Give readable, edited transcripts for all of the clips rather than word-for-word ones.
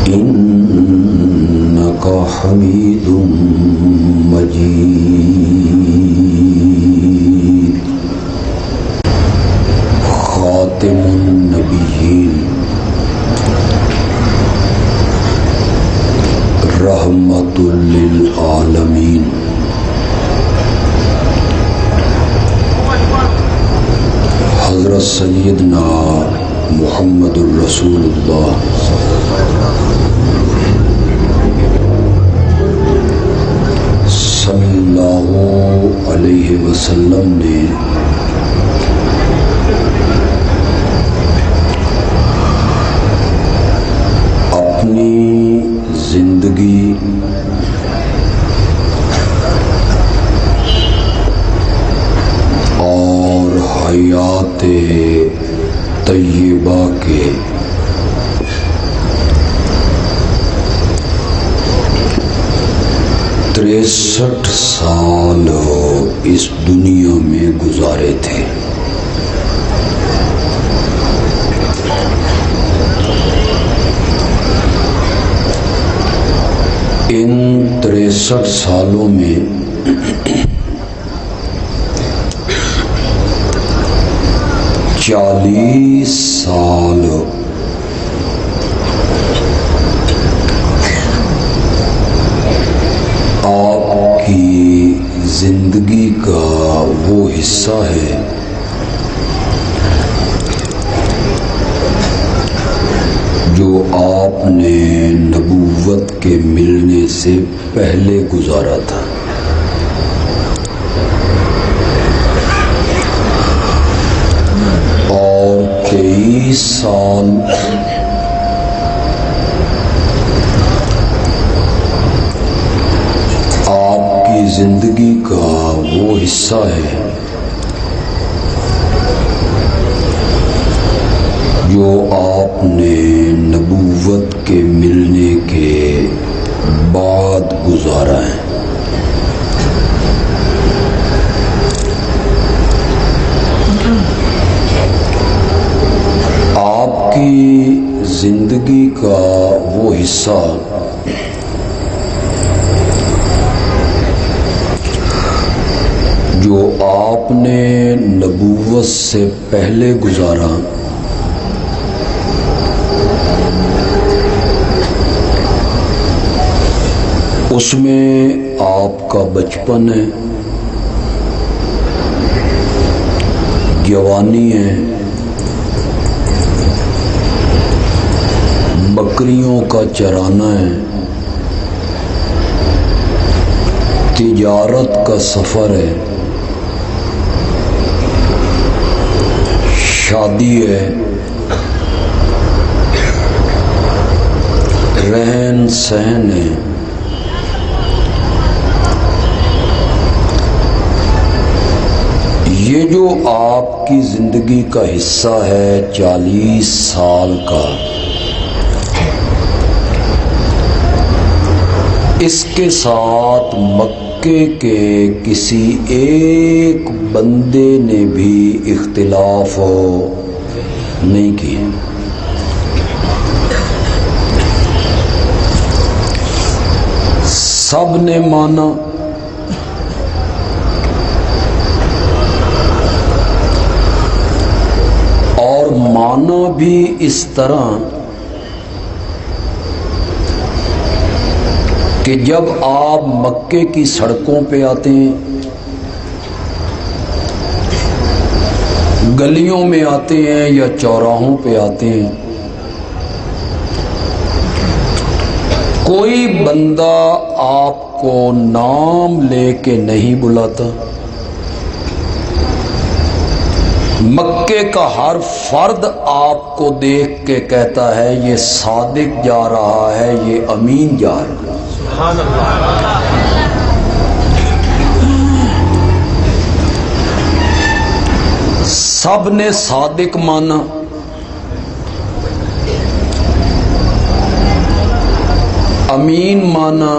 إنك حميد مجيد خاتم النبيين رحمة للعالمين حضرت سیدنا محمد الرسول اللہ صلی اللہ علیہ وسلم نے اپنی زندگی اور حیات طیبہ کے 63 سال اس دنیا میں گزارے تھے۔ ان 63 سالوں میں چالیس سال آپ کی زندگی کا وہ حصہ ہے جو آپ نے نبوت کے ملنے سے پہلے گزارا تھا۔ اور 23 سال آپ کی زندگی کا وہ حصہ ہے جو آپ نے نبوت کے ملنے کے بعد گزارا ہے۔ آپ کی زندگی کا وہ حصہ جو آپ نے نبوت سے پہلے گزارا اس میں آپ کا بچپن ہے، جوانی ہے، بکریوں کا چرانا ہے، تجارت کا سفر ہے، شادی ہے، رہن سہن ہے، یہ جو آپ کی زندگی کا حصہ ہے 40 سال کا، اس کے ساتھ مکے کے کسی ایک بندے نے بھی اختلاف نہیں کیا۔ سب نے مانا، اور مانا بھی اس طرح کہ جب آپ مکے کی سڑکوں پہ آتے ہیں، گلیوں میں آتے ہیں یا چوراہوں پہ آتے ہیں، کوئی بندہ آپ کو نام لے کے نہیں بلاتا۔ مکے کا ہر فرد آپ کو دیکھ کے کہتا ہے یہ صادق جا رہا ہے، یہ امین جا رہا ہے۔ سبحان اللہ۔ سب نے صادق مانا، امین مانا،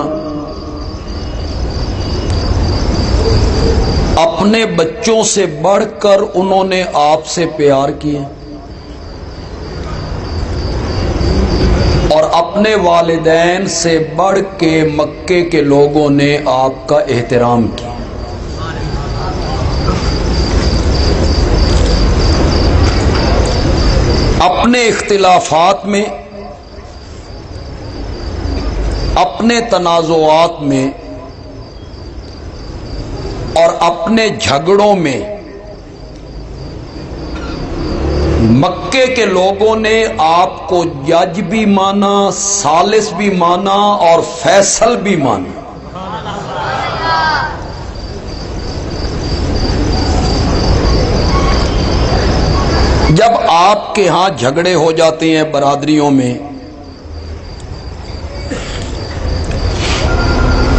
اپنے بچوں سے بڑھ کر انہوں نے آپ سے پیار کیا اور اپنے اپنے والدین سے بڑھ کے مکے کے لوگوں نے آپ کا احترام کیا. اپنے اختلافات میں، اپنے تنازعات میں اور اپنے جھگڑوں میں مکے کے لوگوں نے آپ کو جج بھی مانا، ثالث بھی مانا اور فیصل بھی مانا. جب آپ کے ہاں جھگڑے ہو جاتے ہیں برادریوں میں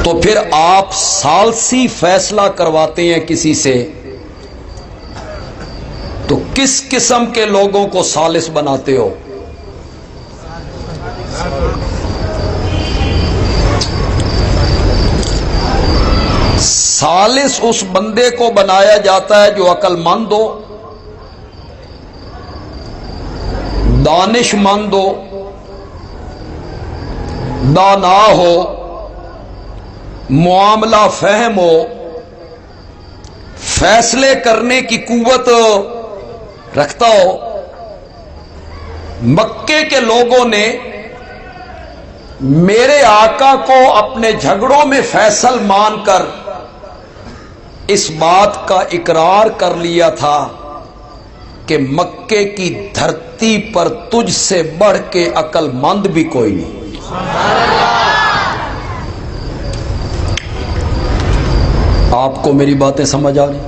تو پھر آپ ثالثی فیصلہ کرواتے ہیں کسی سے، تو کس قسم کے لوگوں کو ثالث بناتے ہو؟ ثالث اس بندے کو بنایا جاتا ہے جو عقل مند ہو، دانش مند ہو، دانا ہو، معاملہ فہم ہو، فیصلے کرنے کی قوت رکھتا ہو. مکے کے لوگوں نے میرے آقا کو اپنے جھگڑوں میں فیصل مان کر اس بات کا اقرار کر لیا تھا کہ مکے کی دھرتی پر تجھ سے بڑھ کے عقل مند بھی کوئی نہیں. آپ کو میری باتیں سمجھ آ رہی؟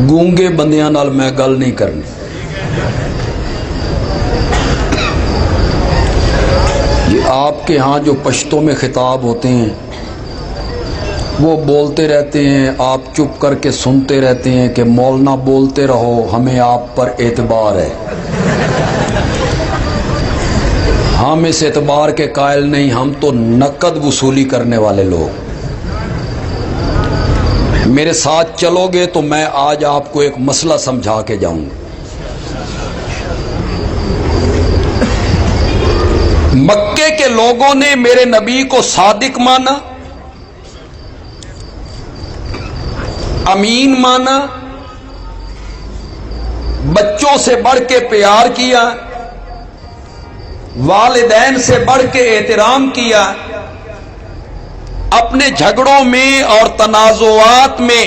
گونگے بندیاں نال میں گل نہیں کرنی. یہ آپ کے ہاں جو پشتوں میں خطاب ہوتے ہیں وہ بولتے رہتے ہیں، آپ چپ کر کے سنتے رہتے ہیں کہ مولانا بولتے رہو، ہمیں آپ پر اعتبار ہے. ہم اس اعتبار کے قائل نہیں، ہم تو نقد وصولی کرنے والے لوگ. میرے ساتھ چلو گے تو میں آج آپ کو ایک مسئلہ سمجھا کے جاؤں گا. مکے کے لوگوں نے میرے نبی کو صادق مانا، امین مانا، بچوں سے بڑھ کے پیار کیا، والدین سے بڑھ کے احترام کیا، اپنے جھگڑوں میں اور تنازعات میں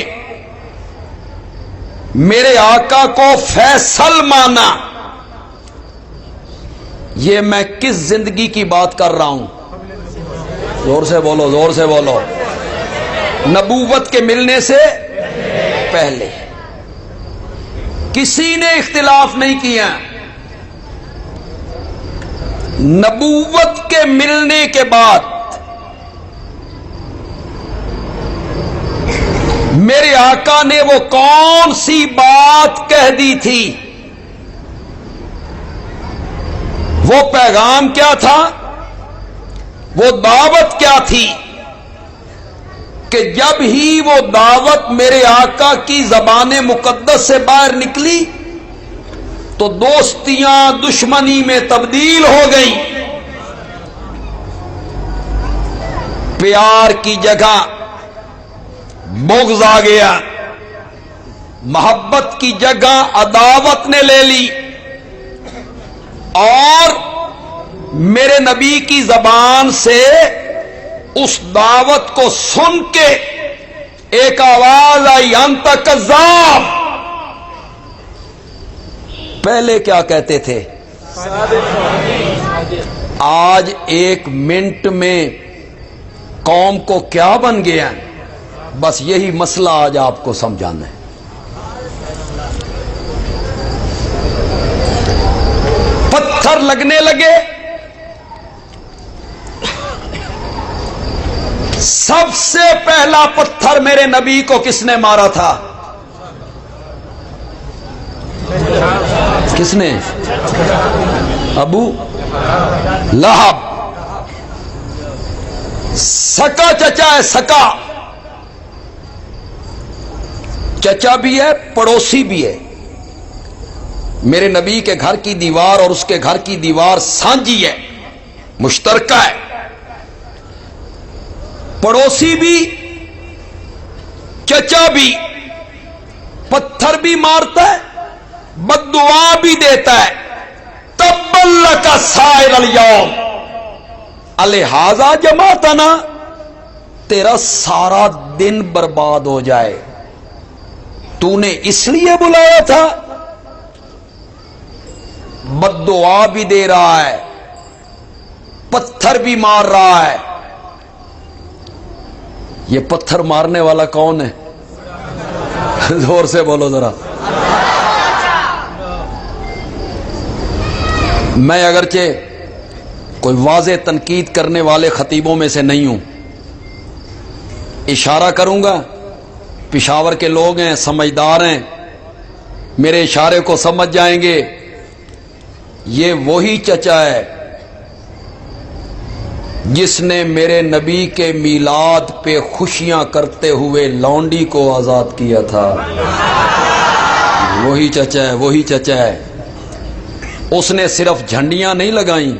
میرے آقا کو فیصل مانا. یہ میں کس زندگی کی بات کر رہا ہوں؟ زور سے بولو، زور سے بولو. نبوت کے ملنے سے پہلے کسی نے اختلاف نہیں کیا. نبوت کے ملنے کے بعد میرے آقا نے وہ کون سی بات کہہ دی تھی، وہ پیغام کیا تھا، وہ دعوت کیا تھی کہ جب ہی وہ دعوت میرے آقا کی زبان مقدس سے باہر نکلی تو دوستیاں دشمنی میں تبدیل ہو گئیں. پیار کی جگہ بغض آ گیا، محبت کی جگہ عداوت نے لے لی، اور میرے نبی کی زبان سے اس دعوت کو سن کے ایک آواز آئی، انت کذاب. پہلے کیا کہتے تھے؟ آج ایک منٹ میں قوم کو کیا بن گیا؟ بس یہی مسئلہ آج آپ کو سمجھانا ہے. پتھر لگنے لگے. سب سے پہلا پتھر میرے نبی کو کس نے مارا تھا؟ کس نے؟ ابو لہب. سکا چچا ہے، سکا چچا بھی ہے، پڑوسی بھی ہے. میرے نبی کے گھر کی دیوار اور اس کے گھر کی دیوار سانجھی ہے، مشترکہ ہے، پڑوسی بھی، چچا بھی، پتھر بھی مارتا ہے، بد دعا بھی دیتا ہے، تبا لک سائر الیوم الہذا جمعتنا، تیرا سارا دن برباد ہو جائے، تو نے اس لیے بلایا تھا؟ بد دعا بھی دے رہا ہے، پتھر بھی مار رہا ہے۔ یہ پتھر مارنے والا کون ہے؟ زور سے بولو ذرا۔ میں اگرچہ کوئی واضح تنقید کرنے والے خطیبوں میں سے نہیں ہوں، اشارہ کروں گا، پشاور کے لوگ ہیں، سمجھدار ہیں، میرے اشارے کو سمجھ جائیں گے۔ یہ وہی چچا ہے جس نے میرے نبی کے میلاد پہ خوشیاں کرتے ہوئے لونڈی کو آزاد کیا تھا۔ وہی چچا ہے، وہی چچا ہے۔ اس نے صرف جھنڈیاں نہیں لگائیں،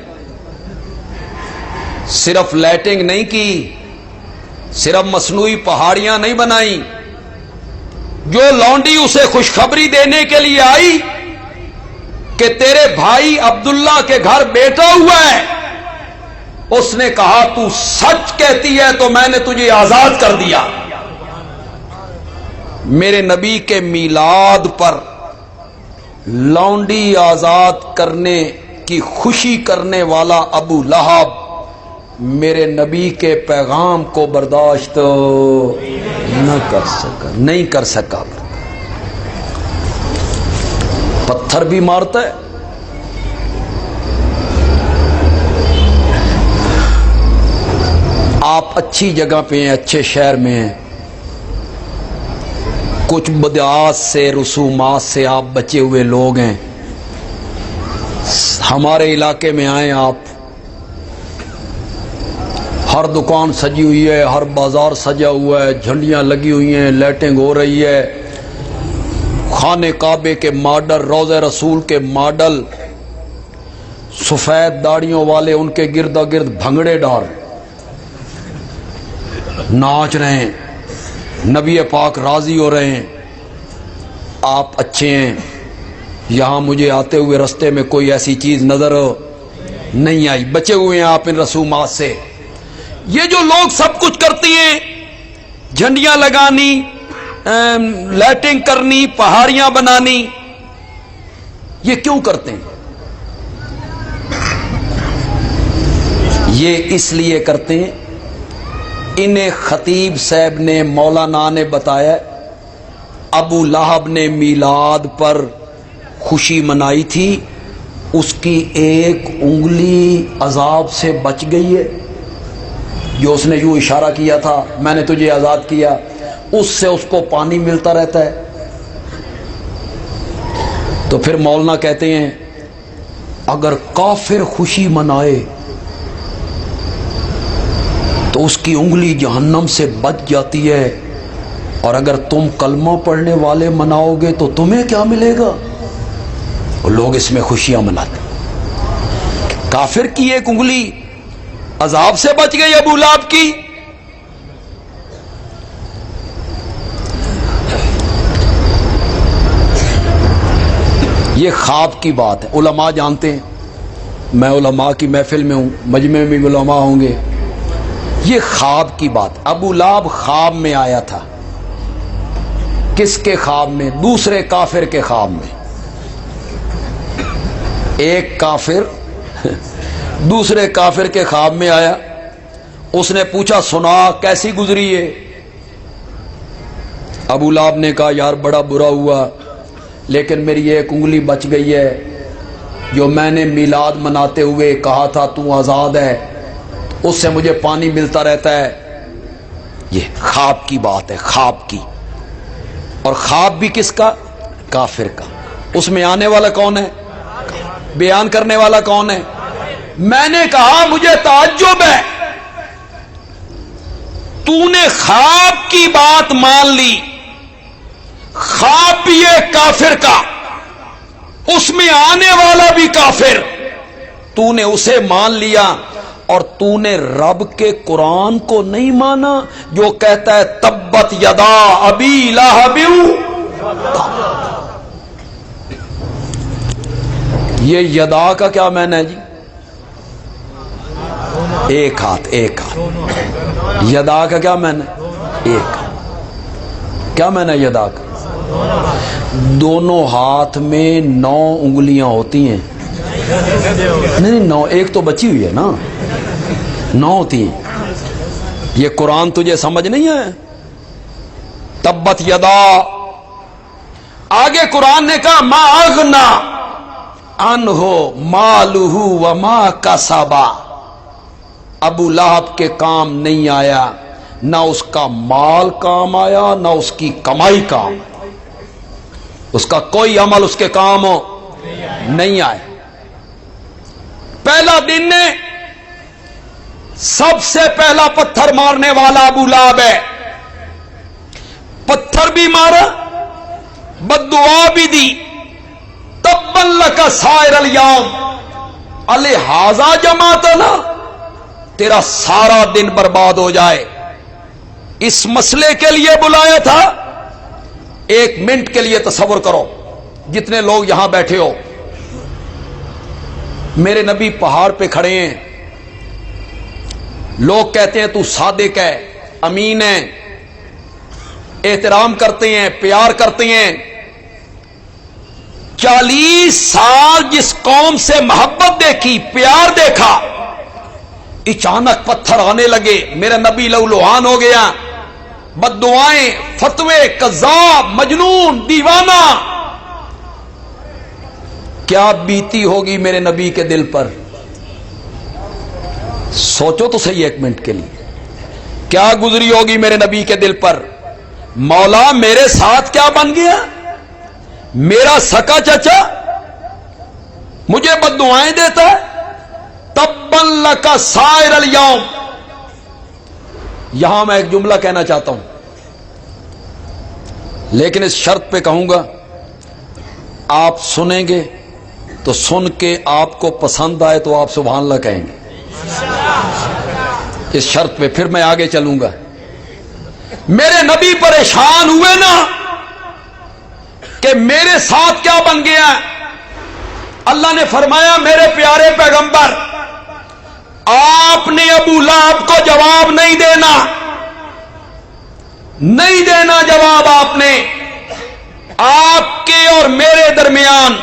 صرف لائٹنگ نہیں کی، صرف مصنوعی پہاڑیاں نہیں بنائیں۔ جو لونڈی اسے خوشخبری دینے کے لیے آئی کہ تیرے بھائی عبداللہ کے گھر بیٹا ہوا ہے، اس نے کہا تو سچ کہتی ہے تو میں نے تجھے آزاد کر دیا۔ میرے نبی کے میلاد پر لونڈی آزاد کرنے کی خوشی کرنے والا ابو لہب میرے نبی کے پیغام کو برداشت نہ کر سکا، نہیں کر سکا۔ پتھر بھی مارتا ہے۔ آپ اچھی جگہ پہ ہیں، اچھے شہر میں ہیں، کچھ بدعات سے، رسومات سے آپ بچے ہوئے لوگ ہیں۔ ہمارے علاقے میں آئیں آپ، ہر دکان سجی ہوئی ہے، ہر بازار سجا ہوا ہے، جھنڈیاں لگی ہوئی ہیں، لائٹنگ ہو رہی ہے، خانے کعبے کے ماڈل، روضہ رسول کے ماڈل، سفید داڑیوں والے ان کے گرد گرد بھنگڑے ڈال ناچ رہے ہیں، نبی پاک راضی ہو رہے ہیں۔ آپ اچھے ہیں، یہاں مجھے آتے ہوئے رستے میں کوئی ایسی چیز نظر نہیں آئی، بچے ہوئے ہیں آپ ان رسومات سے۔ یہ جو لوگ سب کچھ کرتی ہیں، جھنڈیاں لگانی، لائٹنگ کرنی، پہاڑیاں بنانی، یہ کیوں کرتے ہیں؟ یہ اس لیے کرتے ہیں، انہیں خطیب صاحب نے، مولانا نے بتایا ابو لہب نے میلاد پر خوشی منائی تھی، اس کی ایک انگلی عذاب سے بچ گئی ہے، جو اس نے یوں اشارہ کیا تھا میں نے تجھے آزاد کیا، اس سے اس کو پانی ملتا رہتا ہے۔ تو پھر مولانا کہتے ہیں اگر کافر خوشی منائے تو اس کی انگلی جہنم سے بچ جاتی ہے، اور اگر تم کلمہ پڑھنے والے مناؤ گے تو تمہیں کیا ملے گا؟ اور لوگ اس میں خوشیاں مناتے ہیں۔ کافر کی ایک انگلی عذاب سے بچ گئی ابو لہب کی۔ یہ خواب کی بات ہے، علماء جانتے ہیں، میں علماء کی محفل میں ہوں، مجمع میں بھی علماء ہوں گے۔ یہ خواب کی بات، ابو لہب خواب میں آیا تھا۔ کس کے خواب میں؟ دوسرے کافر کے خواب میں۔ ایک کافر دوسرے کافر کے خواب میں آیا، اس نے پوچھا سنا کیسی گزری ہے؟ ابو لہب نے کہا یار بڑا برا ہوا، لیکن میری ایک انگلی بچ گئی ہے، جو میں نے میلاد مناتے ہوئے کہا تھا تو آزاد ہے، اس سے مجھے پانی ملتا رہتا ہے۔ یہ خواب کی بات ہے، خواب کی۔ اور خواب بھی کس کا؟ کافر کا۔ اس میں آنے والا کون ہے؟ بیان کرنے والا کون ہے؟ میں نے کہا مجھے تعجب ہے، تو نے خواب کی بات مان لی، خواب بھی ہے کافر کا، اس میں آنے والا بھی کافر، تو نے اسے مان لیا اور تو نے رب کے قرآن کو نہیں مانا جو کہتا ہے تبت یدا ابی لہب، یہ یدا کا کیا معنی ہے جی؟ ایک ہاتھ، ایک ہاتھ۔ یدا کا کیا معنی ہے؟ ایک ہاتھ۔ کیا معنی ہے یدا کا؟ دونوں ہاتھ میں 9 انگلیاں ہوتی ہیں، نہیں 9، ایک تو بچی ہوئی ہے نا، 9 ہوتی ہیں۔ یہ قرآن تجھے سمجھ نہیں ہے؟ تبت یدا، آگے قرآن نے کہا ما اغنا عنہ مالہ وما کسبا، ابو لہب کے کام نہیں آیا، نہ اس کا مال کام آیا نہ اس کی کمائی کام، اس کا کوئی عمل اس کے کام نہیں آئے۔ پہلا دن نے سب سے پہلا پتھر مارنے والا ابو لہب ہے، پتھر بھی مارا، بد دعا بھی دی، تبا لک سائر الیوم الہذا جمعتنا، تیرا سارا دن برباد ہو جائے۔ اس مسئلے کے لیے بلایا تھا؟ ایک منٹ کے لیے تصور کرو، جتنے لوگ یہاں بیٹھے ہو، میرے نبی پہاڑ پہ کھڑے ہیں، لوگ کہتے ہیں تو صادق ہے، امین ہے، احترام کرتے ہیں، پیار کرتے ہیں۔ 40 سال جس قوم سے محبت دیکھی، پیار دیکھا، اچانک پتھر آنے لگے، میرا نبی لہولہان ہو گیا، بد دعائیں، فتوے، کذاب، مجنون، دیوانہ۔ کیا بیتی ہوگی میرے نبی کے دل پر؟ سوچو تو صحیح ایک منٹ کے لیے، کیا گزری ہوگی میرے نبی کے دل پر؟ مولا میرے ساتھ کیا بن گیا؟ میرا سکا چچا مجھے بد دعائیں دیتا ہے۔ تبا لک سائر الیوم، یہاں میں ایک جملہ کہنا چاہتا ہوں، لیکن اس شرط پہ کہوں گا، آپ سنیں گے تو سن کے آپ کو پسند آئے تو آپ سبحان اللہ کہیں گے، اس شرط پہ، پھر میں آگے چلوں گا۔ میرے نبی پریشان ہوئے نا کہ میرے ساتھ کیا بن گیا؟ اللہ نے فرمایا میرے پیارے پیغمبر، آپ نے ابو لہب کو جواب نہیں دینا، نہیں دینا جواب آپ نے۔ آپ کے اور میرے درمیان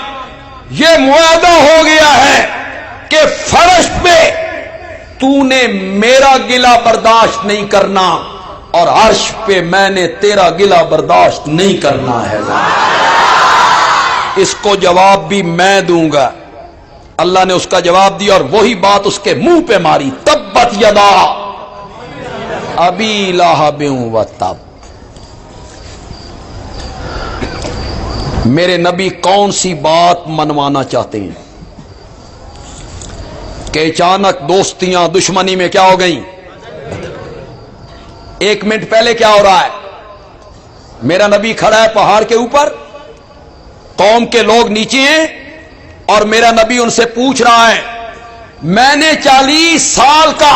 یہ معاہدہ ہو گیا ہے کہ فرش پہ تو نے میرا گلہ برداشت نہیں کرنا اور عرش پہ میں نے تیرا گلہ برداشت نہیں کرنا ہے، اس کو جواب بھی میں دوں گا۔ اللہ نے اس کا جواب دیا اور وہی بات اس کے منہ پہ ماری، تبت یدا ابی لہب وتب۔ میرے نبی کون سی بات منوانا چاہتے ہیں کہ اچانک دوستیاں دشمنی میں کیا ہو گئیں؟ ایک منٹ پہلے کیا ہو رہا ہے؟ میرا نبی کھڑا ہے پہاڑ کے اوپر، قوم کے لوگ نیچے ہیں اور میرا نبی ان سے پوچھ رہا ہے، میں نے 40 سال کا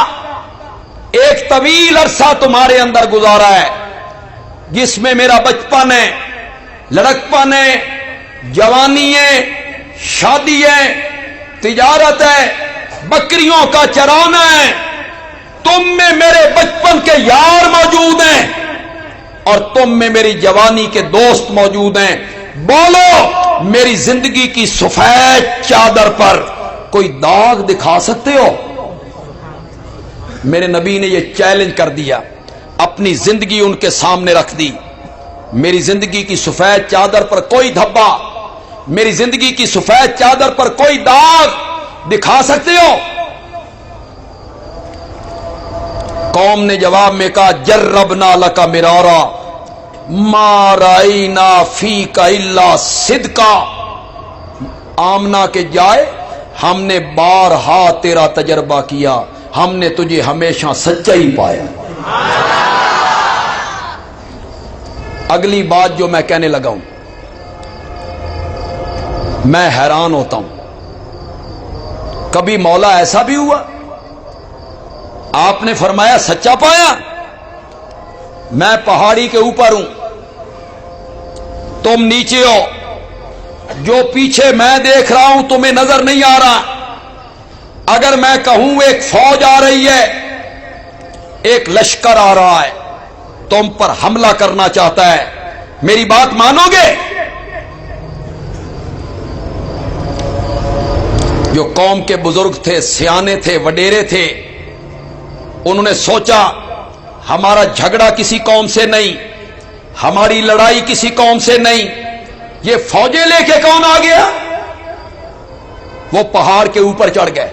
ایک طویل عرصہ تمہارے اندر گزارا ہے، جس میں میرا بچپن ہے، لڑکپن ہے، جوانی ہے، شادی ہے، تجارت ہے، بکریوں کا چرانا ہے، تم میں میرے بچپن کے یار موجود ہیں اور تم میں میری جوانی کے دوست موجود ہیں، بولو میری زندگی کی سفید چادر پر کوئی داغ دکھا سکتے ہو؟ میرے نبی نے یہ چیلنج کر دیا، اپنی زندگی ان کے سامنے رکھ دی، میری زندگی کی سفید چادر پر کوئی دھبا، میری زندگی کی سفید چادر پر کوئی داغ دکھا سکتے ہو؟ قوم نے جواب میں کہا جربنا لک مرارا ما رائنا فیک الا صدقا، آمنہ کے جائے ہم نے بارہا تیرا تجربہ کیا، ہم نے تجھے ہمیشہ سچائی پایا۔ اگلی بات جو میں کہنے لگا ہوں، میں حیران ہوتا ہوں، کبھی مولا ایسا بھی ہوا آپ نے فرمایا سچا پایا؟ میں پہاڑی کے اوپر ہوں، تم نیچے ہو، جو پیچھے میں دیکھ رہا ہوں تمہیں نظر نہیں آ رہا، اگر میں کہوں ایک فوج آ رہی ہے، ایک لشکر آ رہا ہے، تم پر حملہ کرنا چاہتا ہے، میری بات مانو گے؟ جو قوم کے بزرگ تھے، سیانے تھے، وڈیرے تھے، انہوں نے سوچا ہمارا جھگڑا کسی قوم سے نہیں، ہماری لڑائی کسی قوم سے نہیں، یہ فوجیں لے کے کون آ گیا؟ وہ پہاڑ کے اوپر چڑھ گئے،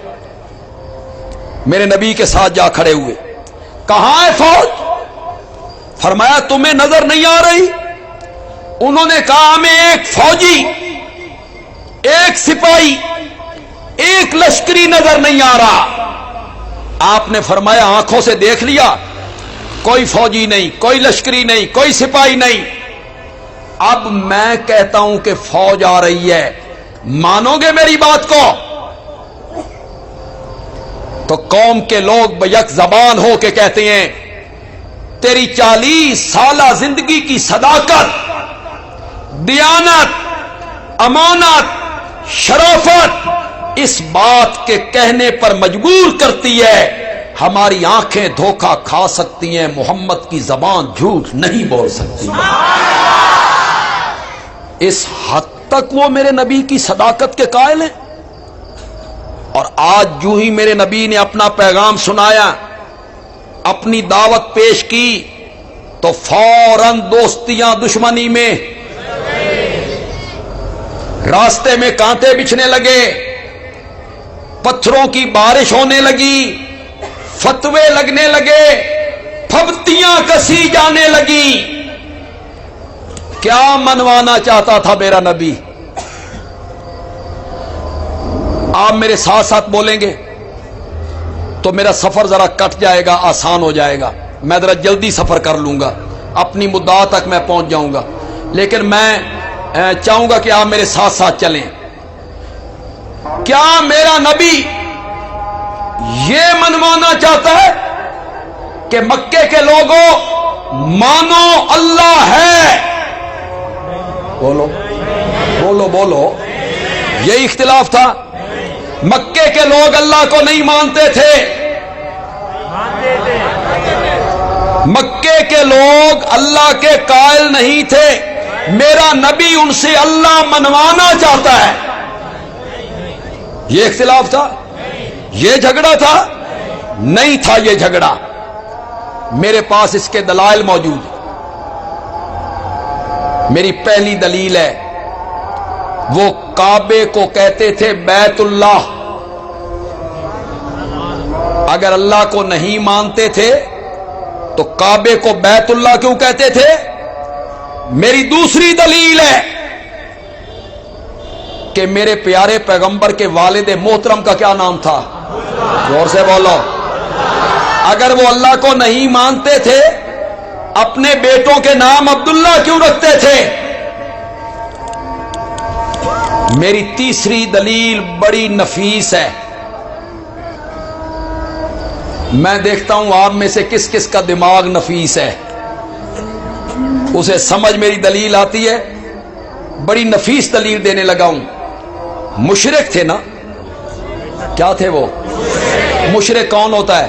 میرے نبی کے ساتھ جا کھڑے ہوئے، کہاں ہے فوج؟ فرمایا تمہیں نظر نہیں آ رہی؟ انہوں نے کہا ہمیں ایک فوجی، ایک سپاہی، ایک لشکری نظر نہیں آ رہا۔ آپ نے فرمایا آنکھوں سے دیکھ لیا، کوئی فوجی نہیں، کوئی لشکری نہیں، کوئی سپاہی نہیں۔ اب میں کہتا ہوں کہ فوج آ رہی ہے، مانو گے میری بات کو؟ تو قوم کے لوگ بیک زبان ہو کے کہتے ہیں تیری 40 سالہ زندگی کی صداقت، دیانت، امانت، شرافت اس بات کے کہنے پر مجبور کرتی ہے ہماری آنکھیں دھوکہ کھا سکتی ہیں، محمد کی زبان جھوٹ نہیں بول سکتی۔ اس حد تک وہ میرے نبی کی صداقت کے قائل ہیں، اور آج جو ہی میرے نبی نے اپنا پیغام سنایا، اپنی دعوت پیش کی، تو فوراً دوستیاں دشمنی میں، راستے میں کانٹے بچھنے لگے، پتھروں کی بارش ہونے لگی، فتوے لگنے لگے، پھبتیاں کسی جانے لگی۔ کیا منوانا چاہتا تھا میرا نبی؟ آپ میرے ساتھ ساتھ بولیں گے تو میرا سفر ذرا کٹ جائے گا، آسان ہو جائے گا، میں ذرا جلدی سفر کر لوں گا، اپنی مدعا تک میں پہنچ جاؤں گا، لیکن میں چاہوں گا کہ آپ میرے ساتھ ساتھ چلیں۔ کیا میرا نبی یہ منوانا چاہتا ہے کہ مکے کے لوگوں مانو اللہ ہے؟ بولو بولو بولو، یہ اختلاف تھا؟ مکے کے لوگ اللہ کو نہیں مانتے تھے، مکے کے لوگ اللہ کے قائل نہیں تھے، میرا نبی ان سے اللہ منوانا چاہتا ہے۔ یہ اختلاف تھا؟ یہ جھگڑا تھا؟ نہیں تھا یہ جھگڑا، میرے پاس اس کے دلائل موجود ہیں۔ میری پہلی دلیل ہے، وہ کعبے کو کہتے تھے بیت اللہ، اگر اللہ کو نہیں مانتے تھے تو کعبے کو بیت اللہ کیوں کہتے تھے؟ میری دوسری دلیل ہے کہ میرے پیارے پیغمبر کے والد محترم کا کیا نام تھا؟ زور سے بولو۔ اگر وہ اللہ کو نہیں مانتے تھے، اپنے بیٹوں کے نام عبداللہ کیوں رکھتے تھے؟ میری تیسری دلیل بڑی نفیس ہے، میں دیکھتا ہوں آپ میں سے کس کس کا دماغ نفیس ہے، اسے سمجھ میری دلیل آتی ہے، بڑی نفیس دلیل دینے لگا ہوں۔ مشرک تھے نا؟ کیا تھے وہ؟ مشرک کون ہوتا ہے؟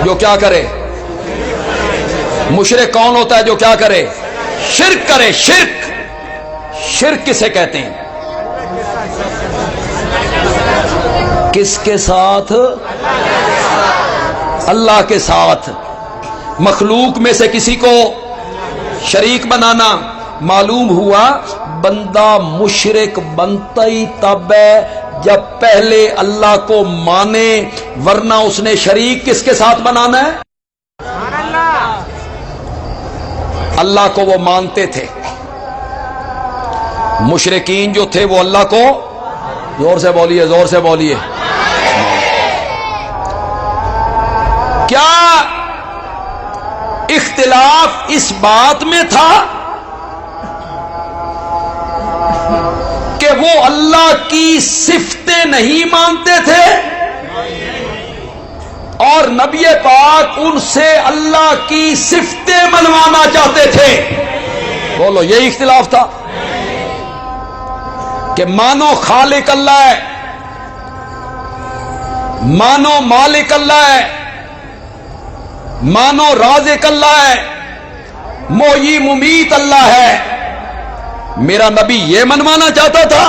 جو کیا کرے؟ مشرک کون ہوتا ہے جو کیا کرے؟ شرک کرے۔ شرک، شرک کسے کہتے ہیں؟ کس کے ساتھ؟ اللہ کے ساتھ۔ مخلوق میں سے کسی کو شریک بنانا۔ معلوم ہوا بندہ مشرک بنتا ہی تب ہے جب پہلے اللہ کو مانے، ورنہ اس نے شریک کس کے ساتھ بنانا ہے؟ اللہ کو وہ مانتے تھے، مشرکین جو تھے وہ اللہ کو، زور سے بولیے زور سے بولیے، کیا اختلاف اس بات میں تھا کہ وہ اللہ کی صفتیں نہیں مانتے تھے اور نبی پاک ان سے اللہ کی صفتیں منوانا چاہتے تھے. بولو یہی اختلاف تھا کہ مانو خالق اللہ ہے، مانو مالک اللہ ہے، مانو رازق اللہ ہے، محیی ممیت اللہ ہے. میرا نبی یہ منوانا چاہتا تھا.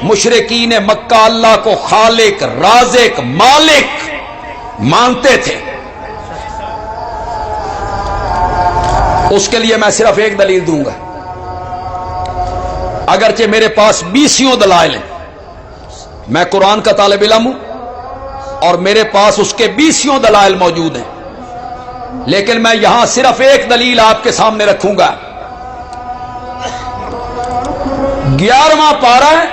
مشرکین مکہ اللہ کو خالق رازق مالک مانتے تھے. اس کے لیے میں صرف ایک دلیل دوں گا، اگرچہ میرے پاس 20 دلائل ہیں. میں قرآن کا طالب علم ہوں اور میرے پاس اس کے 20 دلائل موجود ہیں، لیکن میں یہاں صرف ایک دلیل آپ کے سامنے رکھوں گا. 11واں پارہ ہے،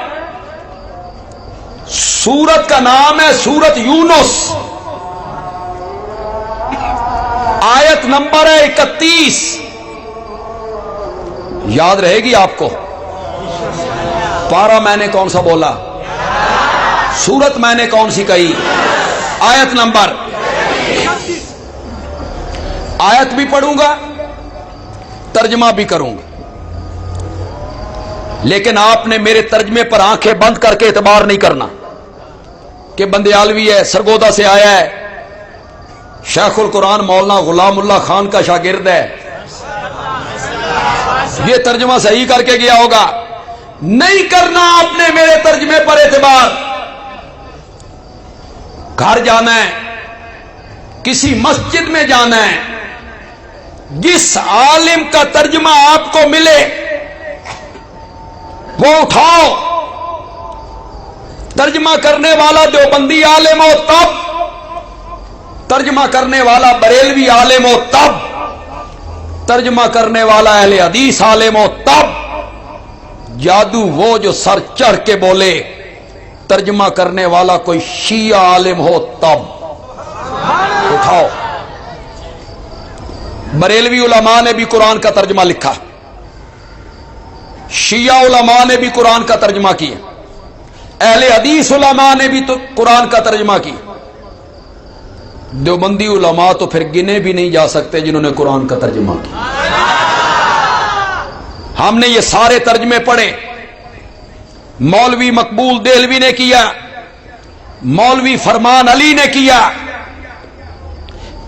سورت کا نام ہے سورت یونس، آیت نمبر ہے 31. یاد رہے گی آپ کو؟ پارہ میں نے کون سا بولا، سورت میں نے کون سی کہی، آیت نمبر. آیت بھی پڑھوں گا، ترجمہ بھی کروں گا، لیکن آپ نے میرے ترجمے پر آنکھیں بند کر کے اعتبار نہیں کرنا کہ بندیالوی ہے، سرگودا سے آیا ہے، شیخ القرآن مولانا غلام اللہ خان کا شاگرد ہے، یہ ترجمہ صحیح کر کے گیا ہوگا. نہیں کرنا آپ نے میرے ترجمے پر اعتبار. گھر جانا ہے، کسی مسجد میں جانا ہے، جس عالم کا ترجمہ آپ کو ملے وہ اٹھاؤ. ترجمہ کرنے والا دیوبندی عالم ہو تب، ترجمہ کرنے والا بریلوی عالم ہو تب، ترجمہ کرنے والا اہل حدیث عالم ہو تب. جادو وہ جو سر چڑھ کے بولے، ترجمہ کرنے والا کوئی شیعہ عالم ہو تب. اٹھاؤ. بریلوی علماء نے بھی قرآن کا ترجمہ لکھا، شیعہ علماء نے بھی قرآن کا ترجمہ کیا، اہل حدیث علماء نے بھی تو قرآن کا ترجمہ کیا. دیوبندی علماء تو پھر گنے بھی نہیں جا سکتے جنہوں نے قرآن کا ترجمہ کیا. ہم نے یہ سارے ترجمے پڑھے. مولوی مقبول دہلوی نے کیا، مولوی فرمان علی نے کیا،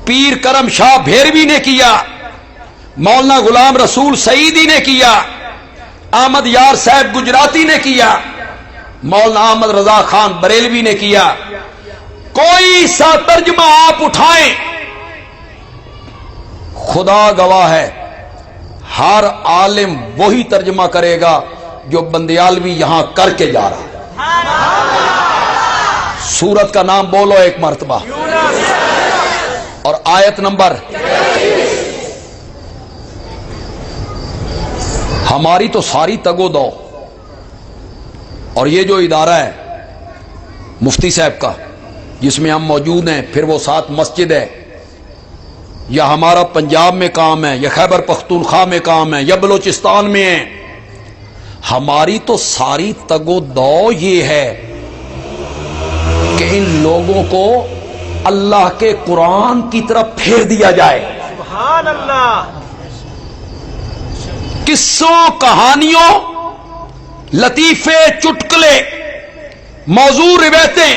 پیر کرم شاہ بھیروی نے کیا، مولانا غلام رسول سعیدی نے کیا، احمد یار صاحب گجراتی نے کیا، مولانا احمد رضا خان بریلوی نے کیا. کوئی سا ترجمہ آپ اٹھائیں، خدا گواہ ہے ہر عالم وہی ترجمہ کرے گا جو بندیالوی یہاں کر کے جا رہا ہے. سورت کا نام بولو ایک مرتبہ اور آیت نمبر. ہماری تو ساری تگو دو، اور یہ جو ادارہ ہے مفتی صاحب کا جس میں ہم موجود ہیں، پھر وہ ساتھ مسجد ہے، یا ہمارا پنجاب میں کام ہے، یا خیبر پختونخوا میں کام ہے، یا بلوچستان میں ہے، ہماری تو ساری تگو دو یہ ہے کہ ان لوگوں کو اللہ کے قرآن کی طرف پھیر دیا جائے. سبحان اللہ. قصوں، کہانیوں، لطیفے، چٹکلے، موضوع روایتیں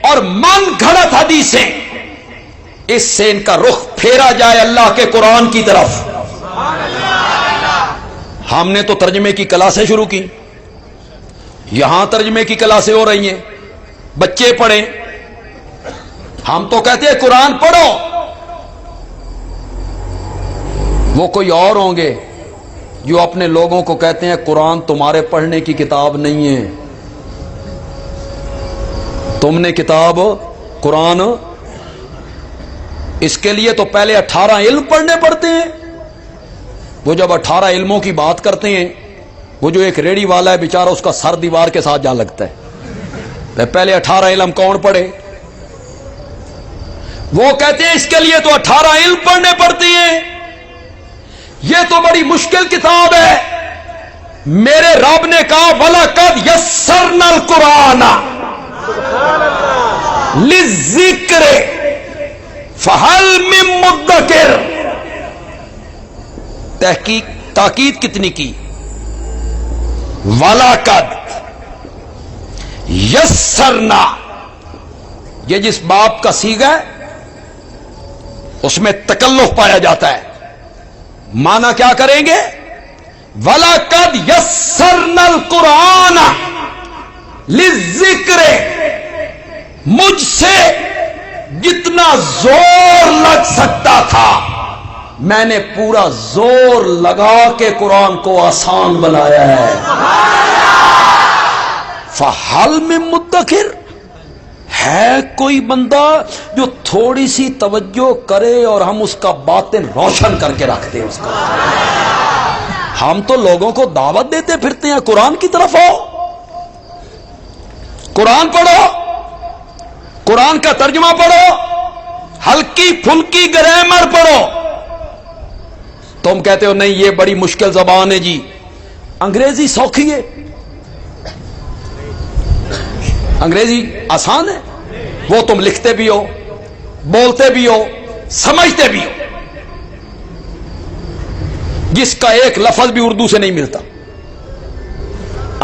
اور من گھڑت حدیثیں، اس سے ان کا رخ پھیرا جائے اللہ کے قرآن کی طرف. ہم نے تو ترجمے کی کلاسیں شروع کی، یہاں ترجمے کی کلاسیں ہو رہی ہیں، بچے پڑھیں. ہم تو کہتے ہیں قرآن پڑھو، وہ کوئی اور ہوں گے جو اپنے لوگوں کو کہتے ہیں قرآن تمہارے پڑھنے کی کتاب نہیں ہے، تم نے کتاب قرآن. اس کے لیے تو پہلے 18 علم پڑھنے پڑتے ہیں. وہ جب 18 علموں کی بات کرتے ہیں، وہ جو ایک ریڑی والا ہے بیچارہ، اس کا سر دیوار کے ساتھ جا لگتا ہے. پہلے 18 علم کون پڑھے؟ وہ کہتے ہیں اس کے لیے تو 18 علم پڑھنے پڑتے ہیں، یہ تو بڑی مشکل کتاب ہے. میرے رب نے کہا وَلَقَدْ يَسَّرْنَا الْقُرْآنَ لِلذِّكْرِ فَهَلْ مِن مُدَّكِرٍ. تاکید کتنی کی؟ وَلَقَدْ يَسَّرْنَا. یہ جس باب کا صیغہ ہے اس میں تکلف پایا جاتا ہے. معنی کیا کریں گے؟ وَلَقَدْ يَسَّرْنَا الْقُرْآنَ لِلذِّكْرِ. مجھ سے جتنا زور لگ سکتا تھا میں نے پورا زور لگا کے قرآن کو آسان بنایا ہے. فَهَلْ مِن مُدَّكِرٍ. ہے کوئی بندہ جو تھوڑی سی توجہ کرے اور ہم اس کا باطن روشن کر کے رکھتے ہیں اس کا. ہم تو لوگوں کو دعوت دیتے پھرتے ہیں قرآن کی طرف آؤ, قرآن پڑھو, قرآن کا ترجمہ پڑھو, ہلکی پھلکی گرامر پڑھو. تم کہتے ہو نہیں یہ بڑی مشکل زبان ہے جی. انگریزی سوکھی ہے, انگریزی آسان ہے. وہ تم لکھتے بھی ہو, بولتے بھی ہو, سمجھتے بھی ہو. جس کا ایک لفظ بھی اردو سے نہیں ملتا.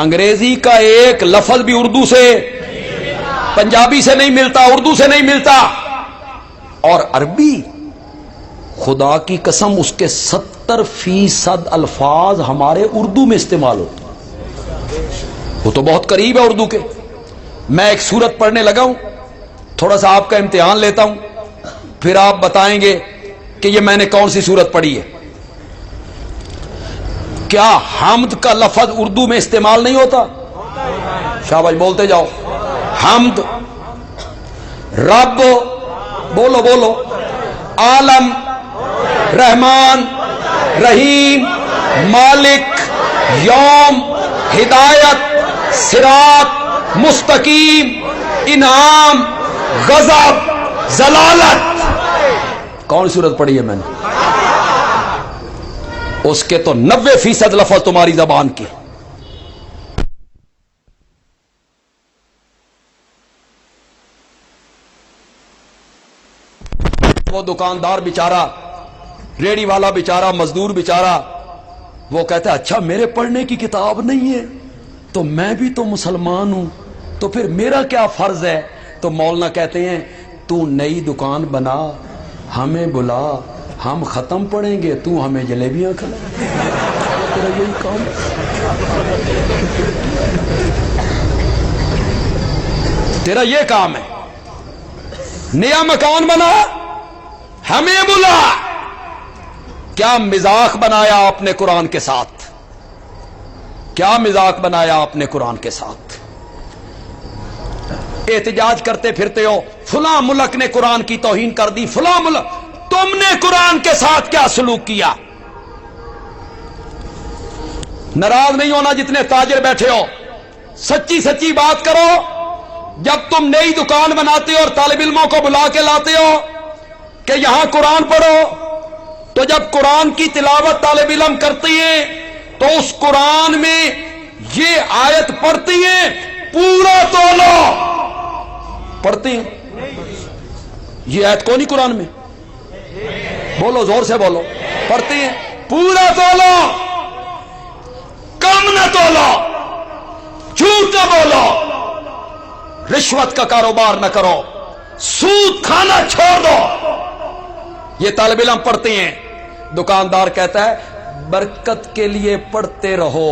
انگریزی کا ایک لفظ بھی اردو سے, پنجابی سے نہیں ملتا, اردو سے نہیں ملتا. اور عربی خدا کی قسم اس کے 70% الفاظ ہمارے اردو میں استعمال ہوتے. وہ تو بہت قریب ہے اردو کے. میں ایک سورت پڑھنے لگا ہوں, تھوڑا سا آپ کا امتحان لیتا ہوں, پھر آپ بتائیں گے کہ یہ میں نے کون سی سورت پڑھی ہے. کیا حمد کا لفظ اردو میں استعمال نہیں ہوتا؟ شاباش بولتے جاؤ. حمد, رب, بولو بولو, عالم, رحمان, رحیم, مالک, یوم, ہدایت, صراط, مستقیم, انعام, غضب, ضلالت. کون صورت پڑھی ہے میں نے؟ اس کے تو 90% لفظ تمہاری زبان کے. وہ دکاندار بیچارہ, ریڑی والا بیچارہ, مزدور بیچارہ, وہ کہتا ہے اچھا میرے پڑھنے کی کتاب نہیں ہے تو میں بھی تو مسلمان ہوں تو پھر میرا کیا فرض ہے. تو مولانا کہتے ہیں تو نئی دکان بنا, ہمیں بلا, ہم ختم پڑھیں گے, تو ہمیں جلیبیاں کھلا. تیرا یہی کام. تیرا یہ کام ہے. نیا مکان بنا, ہمیں بلا. کیا مذاق بنایا آپ نے قرآن کے ساتھ, کیا مذاق بنایا آپ نے قرآن کے ساتھ. احتجاج کرتے پھرتے ہو فلاں ملک نے قرآن کی توہین کر دی, فلاں ملک. تم نے قرآن کے ساتھ کیا سلوک کیا؟ ناراض نہیں ہونا جتنے تاجر بیٹھے ہو, سچی سچی بات کرو. جب تم نئی دکان بناتے ہو اور طالب علموں کو بلا کے لاتے ہو کہ یہاں قرآن پڑھو, تو جب قرآن کی تلاوت طالب علم کرتی ہیں تو اس قرآن میں یہ آیت پڑھتی ہیں پورا تولو. پڑھتی ہیں یہ آیت کون ہی قرآن میں؟ بولو زور سے بولو. پڑھتی ہیں پورا تولو, کم نہ تولو, جھوٹ نہ بولو, رشوت کا کاروبار نہ کرو, سود کھانا چھوڑ دو. یہ طالب علم پڑھتے ہیں. دکاندار کہتا ہے برکت کے لیے پڑھتے رہو,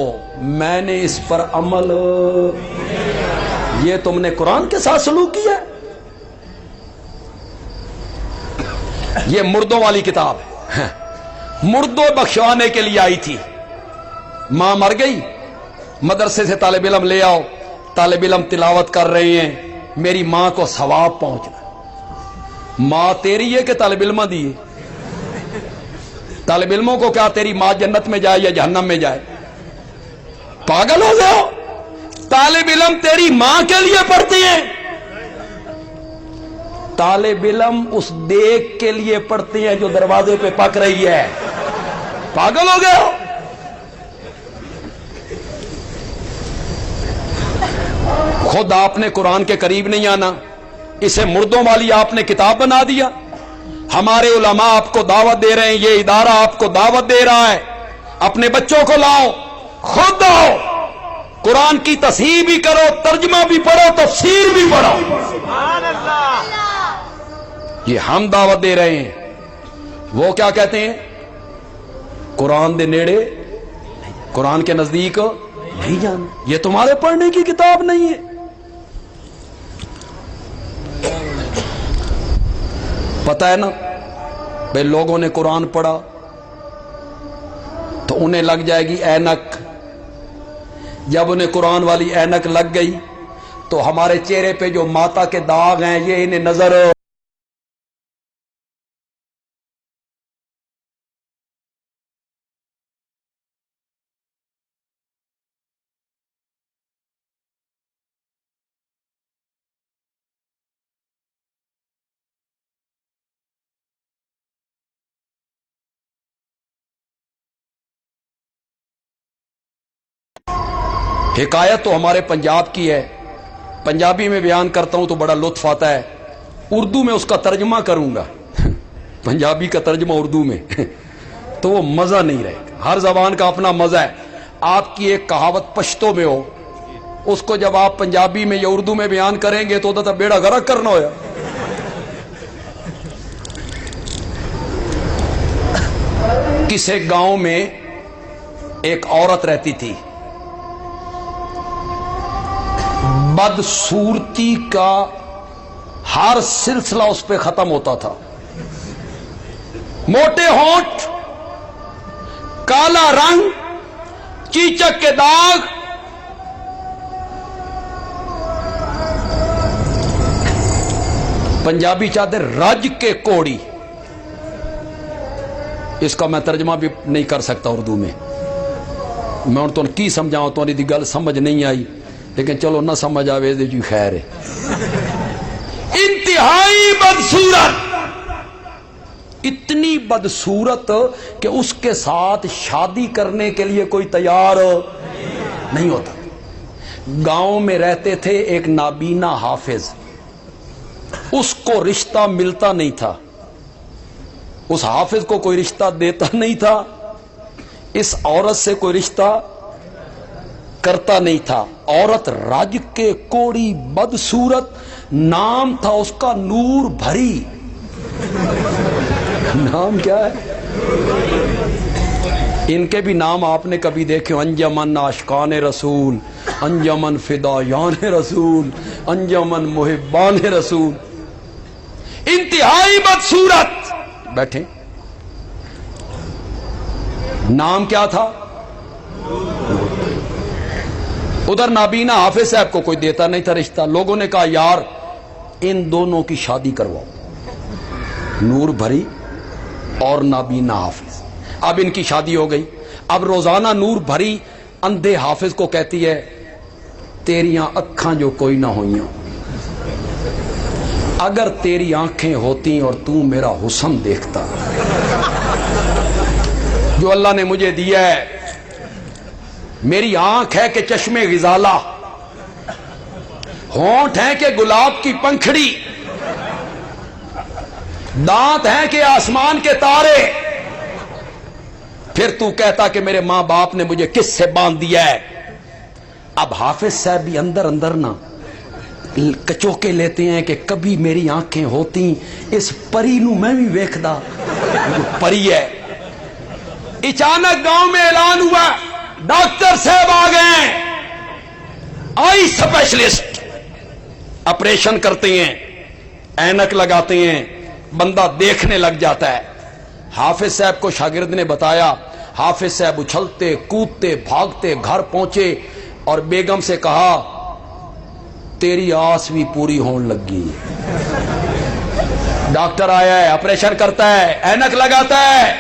میں نے اس پر عمل. یہ تم نے قرآن کے ساتھ سلوک کیا. یہ مردوں والی کتاب ہے, مردوں بخشوانے کے لیے آئی تھی. ماں مر گئی, مدرسے سے طالب علم لے آؤ, طالب علم تلاوت کر رہے ہیں, میری ماں کو ثواب پہنچنا. ماں تیری ہے کہ طالب علمہ دی ہے؟ طالب علموں کو کیا تیری ماں جنت میں جائے یا جہنم میں جائے؟ پاگل ہو گئے ہو. طالب علم تیری ماں کے لیے پڑھتی ہیں, طالب علم اس دیکھ کے لیے پڑھتے ہیں جو دروازے پہ پک رہی ہے. پاگل ہو گئے ہو. خود آپ نے قرآن کے قریب نہیں آنا، اسے مردوں والی آپ نے کتاب بنا دیا۔ ہمارے علماء آپ کو دعوت دے رہے ہیں، یہ ادارہ آپ کو دعوت دے رہا ہے، اپنے بچوں کو لاؤ، خود آؤ، قرآن کی تصحیح بھی کرو، ترجمہ بھی پڑھو، تفسیر بھی پڑھو۔ سبحان اللہ۔ یہ ہم دعوت دے رہے ہیں، وہ کیا کہتے ہیں؟ قرآن دے نیڑے، قرآن کے نزدیک نہیں جانا۔ یہ تمہارے پڑھنے کی کتاب نہیں ہے۔ پتہ ہے نا بھئی لوگوں نے قرآن پڑھا تو انہیں لگ جائے گی اینک، جب انہیں قرآن والی اینک لگ گئی تو ہمارے چہرے پہ جو ماتا کے داغ ہیں یہ انہیں نظر حکایت تو ہمارے پنجاب کی ہے، پنجابی میں بیان کرتا ہوں تو بڑا لطف آتا ہے، اردو میں اس کا ترجمہ کروں گا، پنجابی کا ترجمہ اردو میں تو وہ مزہ نہیں رہے گا۔ ہر زبان کا اپنا مزہ ہے۔ آپ کی ایک کہاوت پشتو میں ہو، اس کو جب آپ پنجابی میں یا اردو میں بیان کریں گے تو ہوتا بیڑا غرق کرنا ہویا۔ کسی گاؤں میں ایک عورت رہتی تھی، بدصورتی کا ہر سلسلہ اس پہ ختم ہوتا تھا، موٹے ہونٹ، کالا رنگ، چیچک کے داغ، پنجابی چادر رج کے کوڑی۔ اس کا میں ترجمہ بھی نہیں کر سکتا اردو میں، میں ان تو کی سمجھاؤں تو دی گل سمجھ نہیں آئی، لیکن چلو نہ سمجھ آوے دے جی خیر ہے۔ انتہائی بدصورت، اتنی بدصورت کہ اس کے ساتھ شادی کرنے کے لیے کوئی تیار نہیں ہوتا۔ گاؤں میں رہتے تھے ایک نابینا حافظ، اس کو رشتہ ملتا نہیں تھا، اس حافظ کو کوئی رشتہ دیتا نہیں تھا، اس عورت سے کوئی رشتہ کرتا نہیں تھا۔ عورت رج کے کوڑی، بدصورت، نام تھا اس کا نور بھری۔ نام کیا ہے؟ ان کے بھی نام آپ نے کبھی دیکھے؟ انجمن عاشقان رسول، انجمن فدایان رسول، انجمن محبان رسول۔ انتہائی بدصورت، بیٹھیں، نام کیا تھا؟ ادھر نابینا حافظ صاحب کو کوئی دیتا نہیں تھا رشتہ۔ لوگوں نے کہا یار ان دونوں کی شادی کرواؤ، نور بھری اور نابینا حافظ۔ اب ان کی شادی ہو گئی۔ اب روزانہ نور بھری اندھے حافظ کو کہتی ہے تیریاں اکھاں جو کوئی نہ ہوئیاں، اگر تیری آنکھیں ہوتی اور تو میرا حسن دیکھتا، جو اللہ نے مجھے دیا ہے، میری آنکھ ہے کہ چشمے غزالہ، ہونٹ ہے کہ گلاب کی پنکھڑی، دانت ہیں کہ آسمان کے تارے، پھر تو کہتا کہ میرے ماں باپ نے مجھے کس سے باندھ دیا ہے۔ اب حافظ صاحب بھی اندر اندر نا کچوکے لیتے ہیں کہ کبھی میری آنکھیں ہوتی اس پری نو میں بھی ویکھدا، پری ہے۔ اچانک گاؤں میں اعلان ہوا، ڈاکٹر صاحب آ گئے، آئی اسپیشلسٹ، آپریشن کرتے ہیں، اینک لگاتے ہیں، بندہ دیکھنے لگ جاتا ہے۔ حافظ صاحب کو شاگرد نے بتایا، حافظ صاحب اچھلتے کودتے بھاگتے گھر پہنچے اور بیگم سے کہا تیری آس بھی پوری ہون لگی۔ ڈاکٹر آیا ہے، آپریشن کرتا ہے، اینک لگاتا ہے،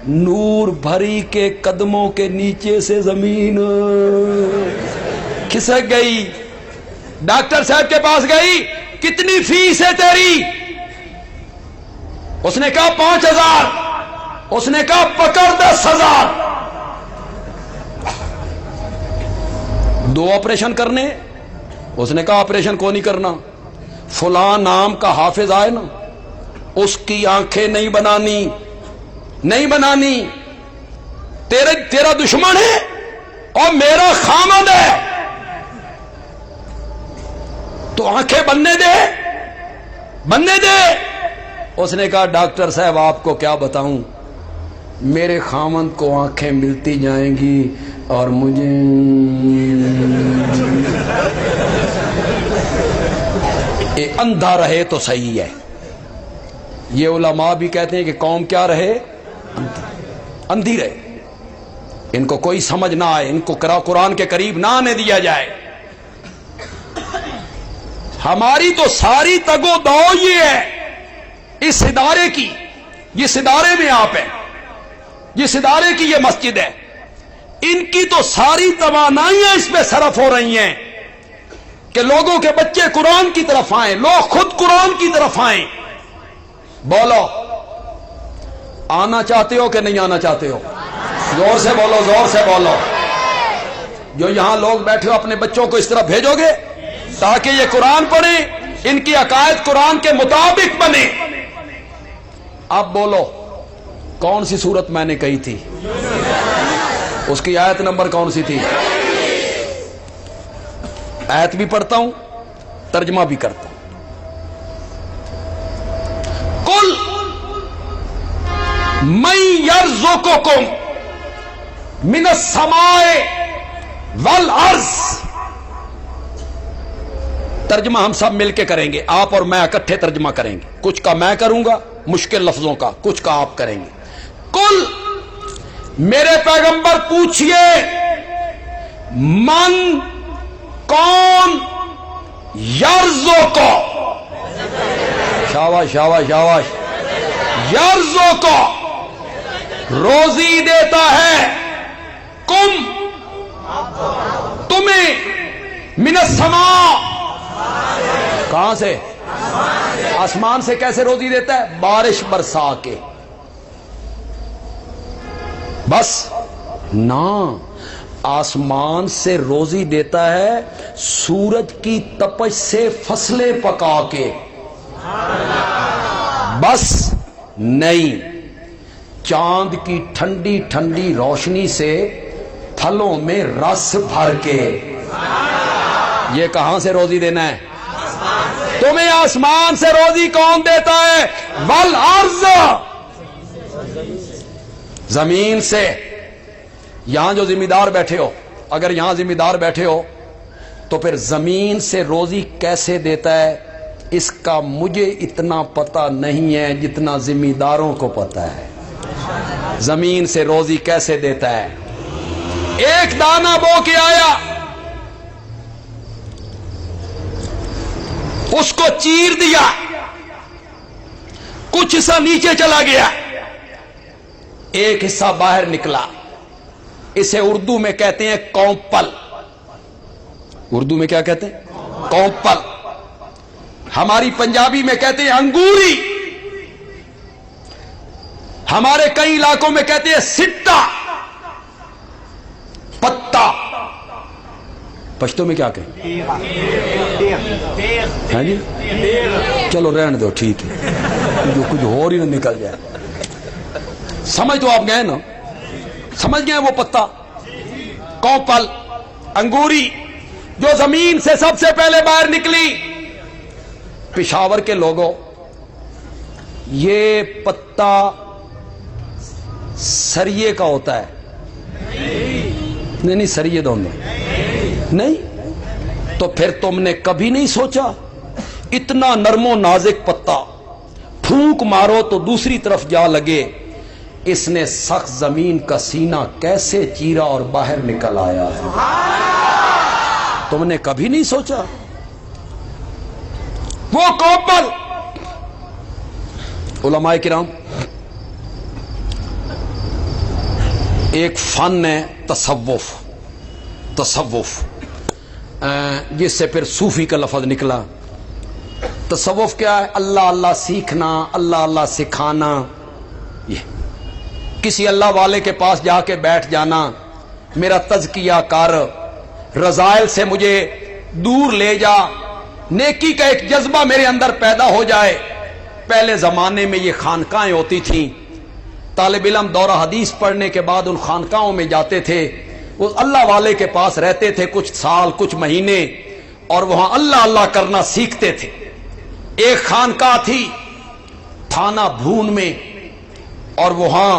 نور بھری کے قدموں کے نیچے سے زمین کھسک گئی۔ ڈاکٹر صاحب کے پاس گئی، کتنی فیس ہے تیری؟ اس نے کہا 5000۔ اس نے کہا پکڑ 10,000۔ 2 آپریشن کرنے، اس نے کہا آپریشن کو نہیں کرنا، فلاں نام کا حافظ آئے نا، اس کی آنکھیں نہیں بنانی، تیرا دشمن ہے اور میرا خامد ہے، تو آنکھیں بننے دے۔ اس نے کہا ڈاکٹر صاحب آپ کو کیا بتاؤں، میرے خامد کو آنکھیں ملتی جائیں گی اور مجھے اندھا رہے تو صحیح ہے۔ یہ علماء بھی کہتے ہیں کہ قوم کیا رہے، اندھی رہے، ان کو کوئی سمجھ نہ آئے، ان کو قرآن کے قریب نہ آنے دیا جائے۔ ہماری تو ساری تگ و دو یہ ہے اس ادارے کی، جس ادارے میں آپ ہیں، جس ادارے کی یہ مسجد ہے، ان کی تو ساری توانائیاں اس پہ صرف ہو رہی ہیں کہ لوگوں کے بچے قرآن کی طرف آئیں، لوگ خود قرآن کی طرف آئیں۔ بولو آنا چاہتے ہو کہ نہیں آنا چاہتے ہو؟ زور سے بولو، زور سے بولو۔ جو یہاں لوگ بیٹھے ہو اپنے بچوں کو اس طرح بھیجو گے تاکہ یہ قرآن پڑھیں، ان کی عقائد قرآن کے مطابق بنے۔ اب بولو کون سی سورت میں نے کہی تھی، اس کی آیت نمبر کون سی تھی؟ آیت بھی پڑھتا ہوں، ترجمہ بھی کرتا ہوں۔ قل من یرزقکم من السماء والارض، ترجمہ ہم سب مل کے کریں گے، آپ اور میں اکٹھے ترجمہ کریں گے، کچھ کا میں کروں گا مشکل لفظوں کا، کچھ کا آپ کریں گے۔ قل میرے پیغمبر پوچھئے، من کون، یرزقکم، شاباش شاباش شاباش، یرزقکم روزی دیتا ہے، کم تمہیں، من السماء کہاں سے، آسمان سے۔ کیسے روزی دیتا ہے؟ بارش برسا کے، بس نہ، آسمان سے روزی دیتا ہے سورج کی تپش سے فصلیں پکا کے، بس نہیں، چاند کی ٹھنڈی ٹھنڈی روشنی سے پھلوں میں رس بھر کے۔ یہ کہاں سے روزی دینا ہے؟ تمہیں آسمان سے روزی کون دیتا ہے؟ والارض، زمین سے۔ یہاں جو ذمہ دار بیٹھے ہو، اگر یہاں ذمہ دار بیٹھے ہو تو پھر زمین سے روزی کیسے دیتا ہے اس کا مجھے اتنا پتہ نہیں ہے جتنا ذمہ داروں کو پتہ ہے۔ زمین سے روزی کیسے دیتا ہے؟ ایک دانہ بو کے آیا، اس کو چیر دیا، کچھ حصہ نیچے چلا گیا، ایک حصہ باہر نکلا، اسے اردو میں کہتے ہیں کونپل۔ اردو میں کیا کہتے ہیں؟ کونپل۔ ہماری پنجابی میں کہتے ہیں انگوری، ہمارے کئی علاقوں میں کہتے ہیں سٹا، پتا، پشتو میں کیا کہیں؟ ہاں جی، چلو رہنے دو، ٹھیک ہے، جو کچھ اور ہی نہ نکل جائے۔ سمجھ تو آپ گئے نا، سمجھ گئے وہ پتا، کونپل، انگوری، جو زمین سے سب سے پہلے باہر نکلی۔ پشاور کے لوگوں، یہ پتا سریے کا ہوتا ہے؟ نہیں، سریے دونوں نہیں، تو پھر تم نے کبھی نہیں سوچا اتنا نرم و نازک پتا پھونک مارو تو دوسری طرف جا لگے، اس نے سخت زمین کا سینہ کیسے چیرا اور باہر نکل آیا ہے؟ تم نے کبھی نہیں سوچا؟ وہ کوپل۔ علماء کرام، ایک فن ہے تصوف، جس سے پھر صوفی کا لفظ نکلا۔ تصوف کیا ہے؟ اللہ اللہ سیکھنا، اللہ اللہ سکھانا، یہ کسی اللہ والے کے پاس جا کے بیٹھ جانا، میرا تزکیہ کر، رذائل سے مجھے دور لے جا، نیکی کا ایک جذبہ میرے اندر پیدا ہو جائے۔ پہلے زمانے میں یہ خانقاہیں ہوتی تھیں، طالب علم دورہ حدیث پڑھنے کے بعد ان خانقاہوں میں جاتے تھے، وہ اللہ والے کے پاس رہتے تھے کچھ سال کچھ مہینے، اور وہاں اللہ اللہ کرنا سیکھتے تھے۔ ایک خانقاہ تھی تھانہ بھون میں، اور وہاں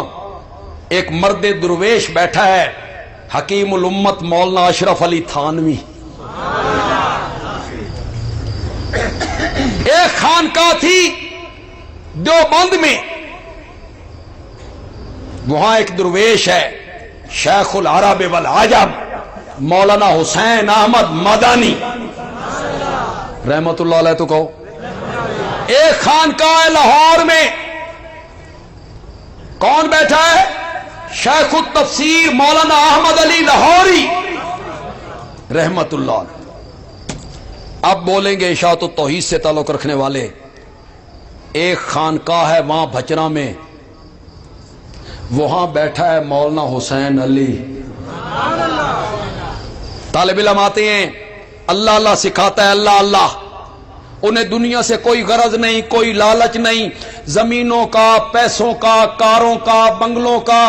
ایک مرد درویش بیٹھا ہے، حکیم الامت مولانا اشرف علی تھانوی۔ ایک خانقاہ تھی دیوبند میں، وہاں ایک درویش ہے شیخ العرب والعجم مولانا حسین احمد مدنی رحمت اللہ علیہ تو کہو۔ ایک خانقاہ لاہور میں کون بیٹھا ہے؟ شیخ التفسیر مولانا احمد علی لاہوری رحمت اللہ علیہ۔ اب بولیں گے اشاعت التوحید سے تعلق رکھنے والے۔ ایک خانقاہ ہے وہاں بھچرا میں، وہاں بیٹھا ہے مولانا حسین علی۔ طالب علم آتے ہیں، اللہ اللہ سکھاتا ہے، اللہ اللہ، انہیں دنیا سے کوئی غرض نہیں، کوئی لالچ نہیں، زمینوں کا، پیسوں کا، کاروں کا، بنگلوں کا،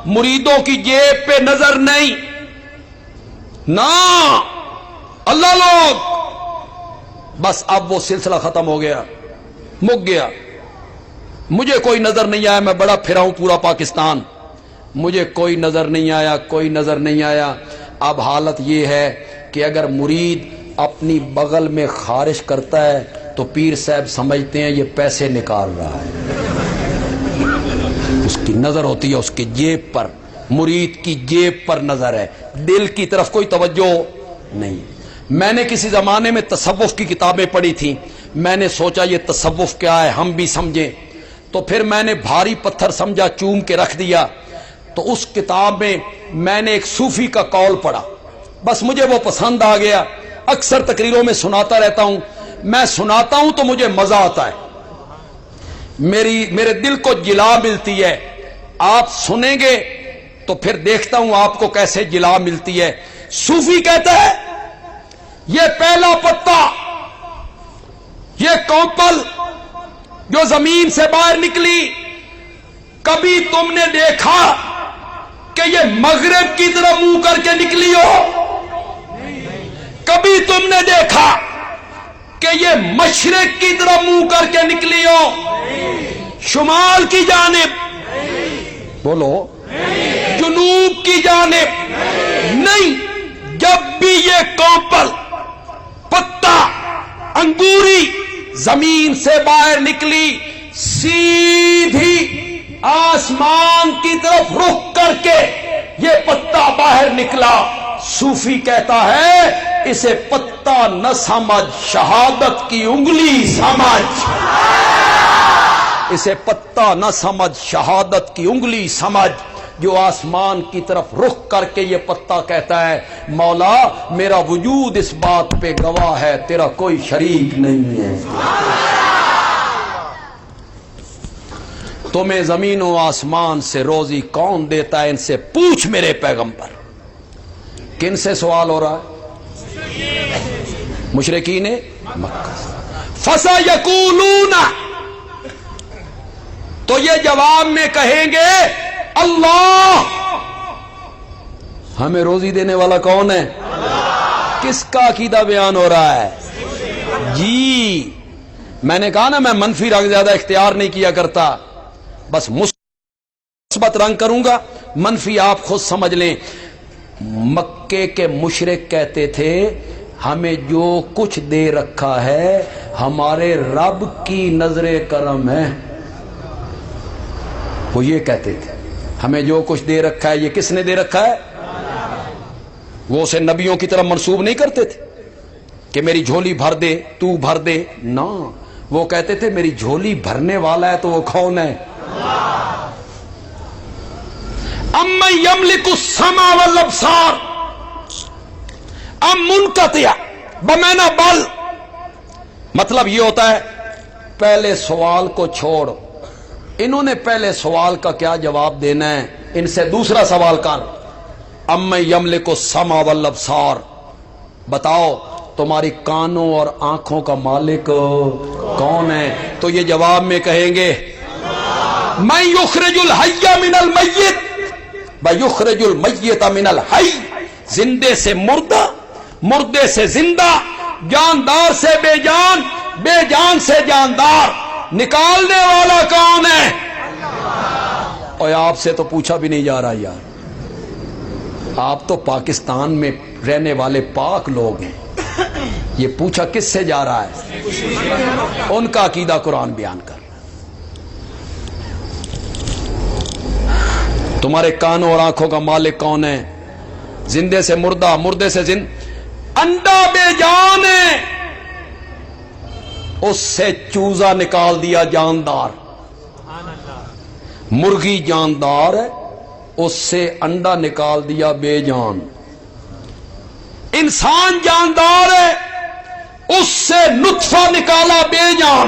مریدوں کی جیب پہ نظر نہیں، نہ اللہ لوگ۔ بس اب وہ سلسلہ ختم ہو گیا، مک گیا۔ مجھے کوئی نظر نہیں آیا، میں بڑا پھرا ہوں پورا پاکستان، مجھے کوئی نظر نہیں آیا، کوئی نظر نہیں آیا۔ اب حالت یہ ہے کہ اگر مرید اپنی بغل میں خارش کرتا ہے تو پیر صاحب سمجھتے ہیں یہ پیسے نکال رہا ہے، اس کی نظر ہوتی ہے اس کی جیب پر، مرید کی جیب پر نظر ہے، دل کی طرف کوئی توجہ نہیں۔ میں نے کسی زمانے میں تصوف کی کتابیں پڑھی تھیں، میں نے سوچا یہ تصوف کیا ہے ہم بھی سمجھیں، تو پھر میں نے بھاری پتھر سمجھا، چوم کے رکھ دیا۔ تو اس کتاب میں نے ایک صوفی کا قول پڑھا، بس مجھے وہ پسند آ گیا، اکثر تقریروں میں سناتا رہتا ہوں، میں سناتا ہوں تو مجھے مزہ آتا ہے، میرے دل کو جلا ملتی ہے۔ آپ سنیں گے تو پھر دیکھتا ہوں آپ کو کیسے جلا ملتی ہے۔ صوفی کہتا ہے یہ پہلا پتا، یہ کونپل جو زمین سے باہر نکلی، کبھی تم نے دیکھا کہ یہ مغرب کی طرف منہ کر کے نکلی ہو؟ کبھی تم نے دیکھا کہ یہ مشرق کی طرف منہ کر کے نکلی ہو؟ شمال کی جانب بولو، جنوب کی جانب نہیں۔ جب بھی یہ کونپل، پتا، انگوری زمین سے باہر نکلی، سیدھی آسمان کی طرف رخ کر کے یہ پتا باہر نکلا۔ صوفی کہتا ہے اسے پتا نہ سمجھ، شہادت کی انگلی سمجھ، اسے پتا نہ سمجھ، شہادت کی انگلی سمجھ۔ جو آسمان کی طرف رخ کر کے یہ پتا کہتا ہے مولا میرا وجود اس بات پہ گواہ ہے تیرا کوئی شریک نہیں ہے۔ تمہیں زمین و آسمان سے روزی کون دیتا ہے؟ ان سے پوچھ میرے پیغمبر۔ کن سے سوال ہو رہا ہے؟ مشرکین مکہ۔ فَسَيَقُولُونَ، تو یہ جواب میں کہیں گے اللہ، ہمیں روزی دینے والا کون ہے؟ کس کا عقیدہ بیان ہو رہا ہے؟ جی میں نے کہا نا میں منفی رنگ زیادہ اختیار نہیں کیا کرتا، بس مثبت رنگ کروں گا، منفی آپ خود سمجھ لیں۔ مکے کے مشرک کہتے تھے ہمیں جو کچھ دے رکھا ہے ہمارے رب کی نظر کرم ہے، وہ یہ کہتے تھے ہمیں جو کچھ دے رکھا ہے یہ کس نے دے رکھا ہے؟ وہ اسے نبیوں کی طرف منسوب نہیں کرتے تھے کہ میری جھولی بھر دے تو بھر دے، نہ، وہ کہتے تھے میری جھولی بھرنے والا ہے تو وہ کون ہے؟ امن یملک السماء والابصار ام منقطع بمعنی بل، مطلب یہ ہوتا ہے پہلے سوال کو چھوڑ، انہوں نے پہلے سوال کا کیا جواب دینا ہے، ان سے دوسرا سوال کر۔ امن یملک السماء والابصار، بتاؤ تمہاری کانوں اور آنکھوں کا مالک کون ہے؟ تو یہ جواب میں کہیں گے من یخرج الحی من المیت و یخرج المیت من الحی، زندے سے مردہ، مردے سے زندہ، جاندار سے بے جان، بے جان سے جاندار نکالنے والا کون ہے؟ اور آپ سے تو پوچھا بھی نہیں جا رہا یار، آپ تو پاکستان میں رہنے والے پاک لوگ ہیں، یہ پوچھا کس سے جا رہا ہے؟ ان کا عقیدہ قرآن بیان کر رہا ہے۔ تمہارے کانوں اور آنکھوں کا مالک کون ہے؟ زندے سے مردہ، مردے سے انڈا بے جان ہے، اس سے چوزا نکال دیا جاندار، مرغی جاندار ہے، اس سے انڈا نکال دیا بے جان، انسان جاندار ہے، اس سے نطفہ نکالا بے جان،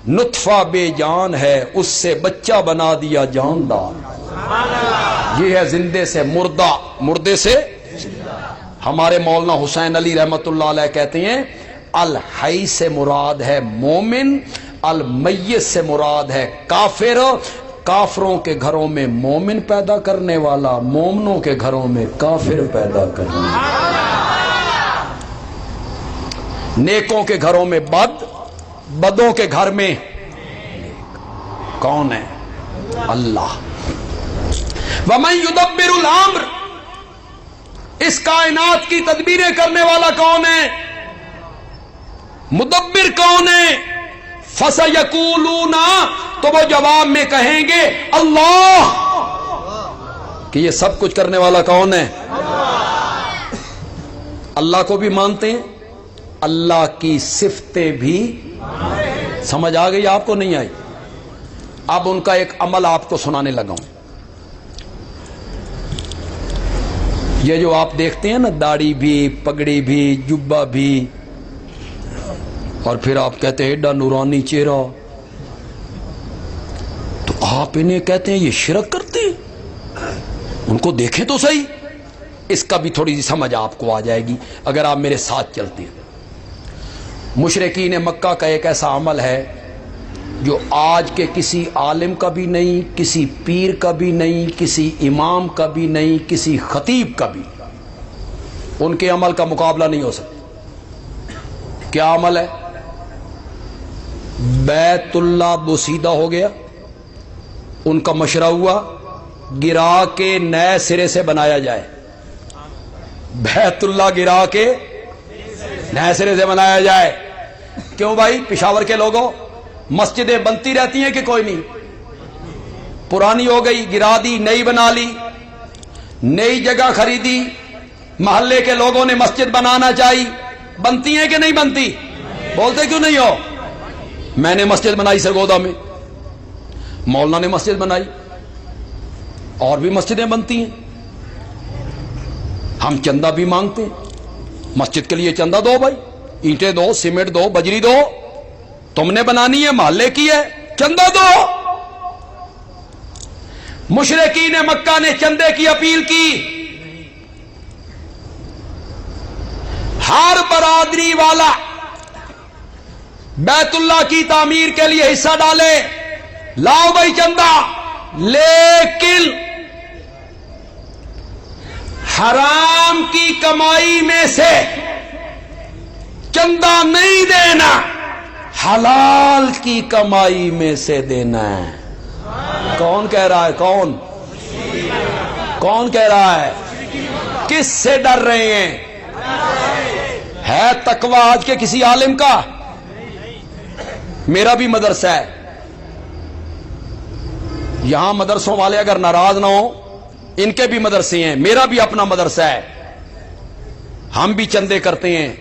نطفہ بے جان ہے، اس سے بچہ بنا دیا جاندار۔ یہ ہے زندے سے مردہ، مردے سے۔ ہمارے مولانا حسین علی رحمت اللہ علیہ کہتے ہیں الحی سے مراد ہے مومن، المیت سے مراد ہے کافر، کافروں کے گھروں میں مومن پیدا کرنے والا، مومنوں کے گھروں میں کافر پیدا کرنے والا، نیکوں کے گھروں میں بد، بدوں کے گھر میں نیک۔ کون ہے؟ اللہ۔ وَمَن يُدَبِّرُ الْأَمْرَ، اس کائنات کی تدبیریں کرنے والا کون ہے؟ مدبر کون ہے؟ فَسَيَقُولُونَ، تو وہ جواب میں کہیں گے اللہ، کہ یہ سب کچھ کرنے والا کون ہے؟ اللہ کو بھی مانتے ہیں، اللہ کی صفتیں بھی سمجھ آ گئی آپ کو؟ نہیں آئی؟ اب ان کا ایک عمل آپ کو سنانے لگا ہوں۔ یہ جو آپ دیکھتے ہیں نا، داڑھی بھی، پگڑی بھی، جبہ بھی، اور پھر آپ کہتے ہیں ایڈا نورانی چہرہ، تو آپ انہیں کہتے ہیں یہ شرک کرتے ہیں؟ ان کو دیکھیں تو صحیح، اس کا بھی تھوڑی سی سمجھ آپ کو آ جائے گی اگر آپ میرے ساتھ چلتے ہیں۔ مشرکین مکہ کا ایک ایسا عمل ہے جو آج کے کسی عالم کا بھی نہیں، کسی پیر کا بھی نہیں، کسی امام کا بھی نہیں، کسی خطیب کا بھی، ان کے عمل کا مقابلہ نہیں ہو سکتا۔ کیا عمل ہے؟ بیت اللہ بوسیدہ ہو گیا، ان کا مشورہ ہوا گرا کے نئے سرے سے بنایا جائے، بیت اللہ گرا کے نئے سرے سے بنایا جائے۔ کیوں بھائی؟ پشاور کے لوگوں، مسجدیں بنتی رہتی ہیں کہ کوئی نہیں؟ پرانی ہو گئی، گرا دی، نئی بنا لی، نئی جگہ خریدی، محلے کے لوگوں نے مسجد بنانا چاہی، بنتی ہیں کہ نہیں بنتی؟ بولتے کیوں نہیں ہو؟ میں نے مسجد بنائی سرگودا میں، مولانا نے مسجد بنائی، اور بھی مسجدیں بنتی ہیں۔ ہم چندہ بھی مانگتے ہیں، مسجد کے لیے چندہ دو بھائی، اینٹیں دو، سیمنٹ دو، بجری دو، تم نے بنانی ہے، محلے کی ہے، چندہ دو۔ مشرکین مکہ نے چندے کی اپیل کی، ہر برادری والا بیت اللہ کی تعمیر کے لیے حصہ ڈالے، لاؤ بھائی چندہ، لیکن حرام کی کمائی میں سے چندہ نہیں دینا، حلال کی کمائی میں سے دینا ہے۔ کون کہہ رہا ہے؟ کون کہہ رہا ہے؟ کس سے ڈر رہے ہیں؟ ہے تقوی آج کے کسی عالم کا؟ میرا بھی مدرسہ ہے، یہاں مدرسوں والے اگر ناراض نہ ہوں، ان کے بھی مدرسے ہیں، میرا بھی اپنا مدرسہ ہے، ہم بھی چندے کرتے ہیں۔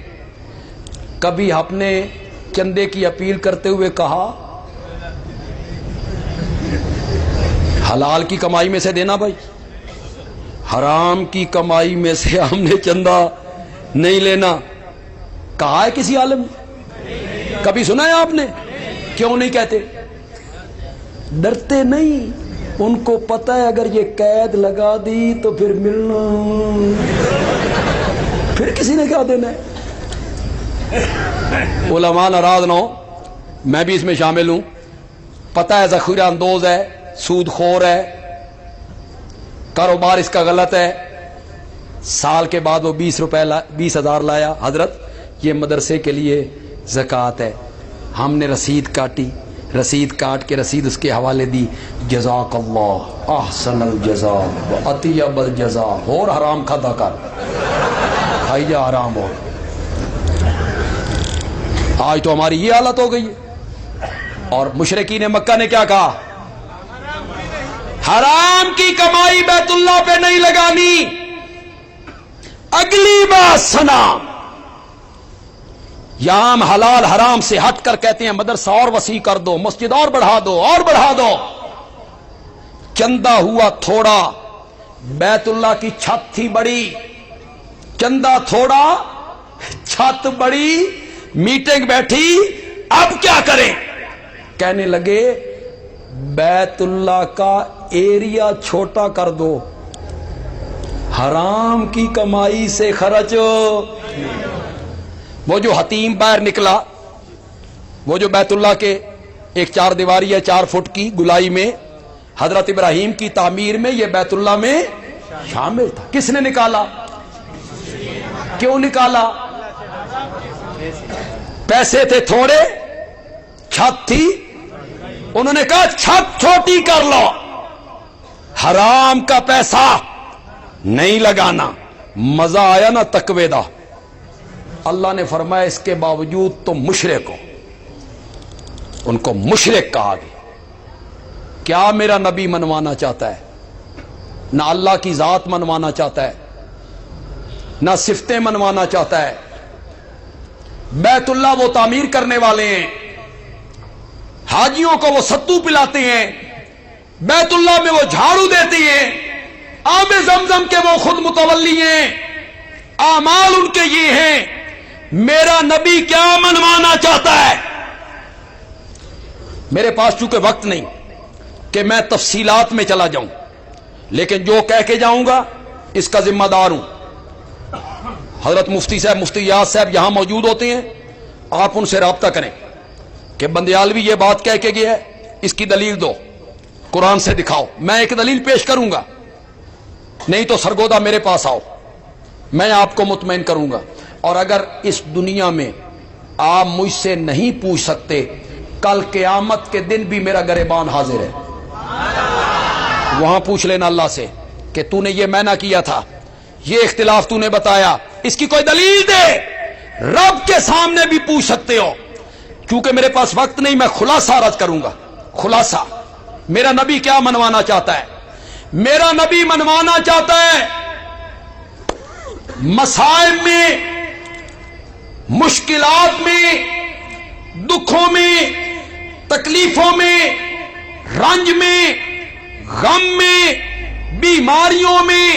کبھی آپ نے چندے کی اپیل کرتے ہوئے کہا حلال کی کمائی میں سے دینا بھائی، حرام کی کمائی میں سے ہم نے چندہ نہیں لینا؟ کہا ہے کسی عالم نے؟ کبھی سنا ہے آپ نے؟ کیوں نہیں کہتے؟ ڈرتے نہیں، ان کو پتہ ہے اگر یہ قید لگا دی تو پھر ملنا، پھر کسی نے کیا دینا ہے۔ علماء ناراض نہ ہو، میں بھی اس میں شامل ہوں، پتہ ہے ذخیرہ اندوز ہے، سود خور ہے، کاروبار اس کا غلط ہے، سال کے بعد وہ 20,000 لایا، حضرت یہ مدرسے کے لیے زکوٰۃ ہے، ہم نے رسید کاٹی، رسید کاٹ کے رسید اس کے حوالے دی، جزاک اللہ احسن الجزاء و اطیب الجزاء، اور حرام کھادا کر کھائی جا حرام ہو۔ آج تو ہماری یہ حالت ہو گئی ہے۔ اور مشرکین مکہ نے کیا کہا؟ حرام کی کمائی بیت اللہ پہ نہیں لگانی، اگلی بات سنا، یہاں ہم حلال حرام سے ہٹ کر کہتے ہیں مدرسہ اور وسیع کر دو، مسجد اور بڑھا دو، اور بڑھا دو، چندہ ہوا تھوڑا، بیت اللہ کی چھت تھی بڑی، چندہ تھوڑا، چھت بڑی، میٹنگ بیٹھی، اب کیا کریں؟ کہنے لگے بیت اللہ کا ایریا چھوٹا کر دو، حرام کی کمائی سے خرچ۔ وہ جو حتیم باہر نکلا، وہ جو بیت اللہ کے ایک 4 دیواری ہے 4 فٹ کی گلائی میں، حضرت ابراہیم کی تعمیر میں یہ بیت اللہ میں شامل تھا، کس نے نکالا؟ کیوں نکالا؟ پیسے تھے تھوڑے، چھت تھی، انہوں نے کہا چھت چھوٹی کر لو، حرام کا پیسہ نہیں لگانا۔ مزہ آیا نا تقوی دا؟ اللہ نے فرمایا اس کے باوجود تم مشرک ہو، ان کو مشرک کہا گیا۔ کیا میرا نبی منوانا چاہتا ہے؟ نہ اللہ کی ذات منوانا چاہتا ہے، نہ صفتیں منوانا چاہتا ہے۔ بیت اللہ وہ تعمیر کرنے والے ہیں، حاجیوں کو وہ ستو پلاتے ہیں، بیت اللہ میں وہ جھاڑو دیتے ہیں، آب زمزم کے وہ خود متولی ہیں، اعمال ان کے یہ ہیں۔ میرا نبی کیا منوانا چاہتا ہے؟ میرے پاس چونکہ وقت نہیں کہ میں تفصیلات میں چلا جاؤں، لیکن جو کہہ کے جاؤں گا اس کا ذمہ دار ہوں۔ حضرت مفتی صاحب، مفتی یاز صاحب یہاں موجود ہوتے ہیں، آپ ان سے رابطہ کریں کہ بندیالوی یہ بات کہہ کے گیا ہے، اس کی دلیل دو، قرآن سے دکھاؤ۔ میں ایک دلیل پیش کروں گا، نہیں تو سرگودا میرے پاس آؤ، میں آپ کو مطمئن کروں گا۔ اور اگر اس دنیا میں آپ مجھ سے نہیں پوچھ سکتے، کل قیامت کے دن بھی میرا گریبان حاضر ہے، وہاں پوچھ لینا اللہ سے کہ تو نے یہ منع کیا تھا، یہ اختلاف تو نے بتایا، اس کی کوئی دلیل دے۔ رب کے سامنے بھی پوچھ سکتے ہو، کیونکہ میرے پاس وقت نہیں، میں خلاصہ عرض کروں گا۔ خلاصہ میرا نبی کیا منوانا چاہتا ہے؟ میرا نبی منوانا چاہتا ہے مسائب میں، مشکلات میں، دکھوں میں، تکلیفوں میں، رنج میں، غم میں، بیماریوں میں،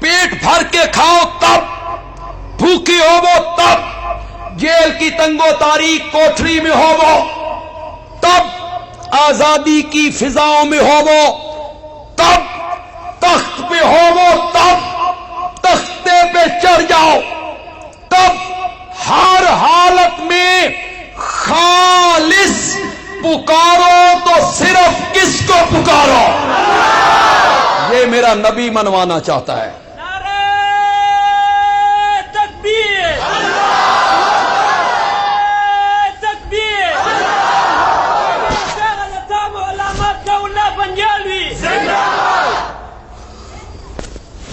پیٹ بھر کے کھاؤ تب، بھوکے ہو وہ تب، جیل کی تنگ و تاریک کوٹری میں ہو وہ تب، آزادی کی فضاؤں میں ہو وہ تب، تخت پہ ہو وہ تب، تختے پہ چڑھ جاؤ تب، ہر حالت میں خالص پکارو تو صرف کس کو پکارو؟ یہ میرا نبی منوانا چاہتا ہے۔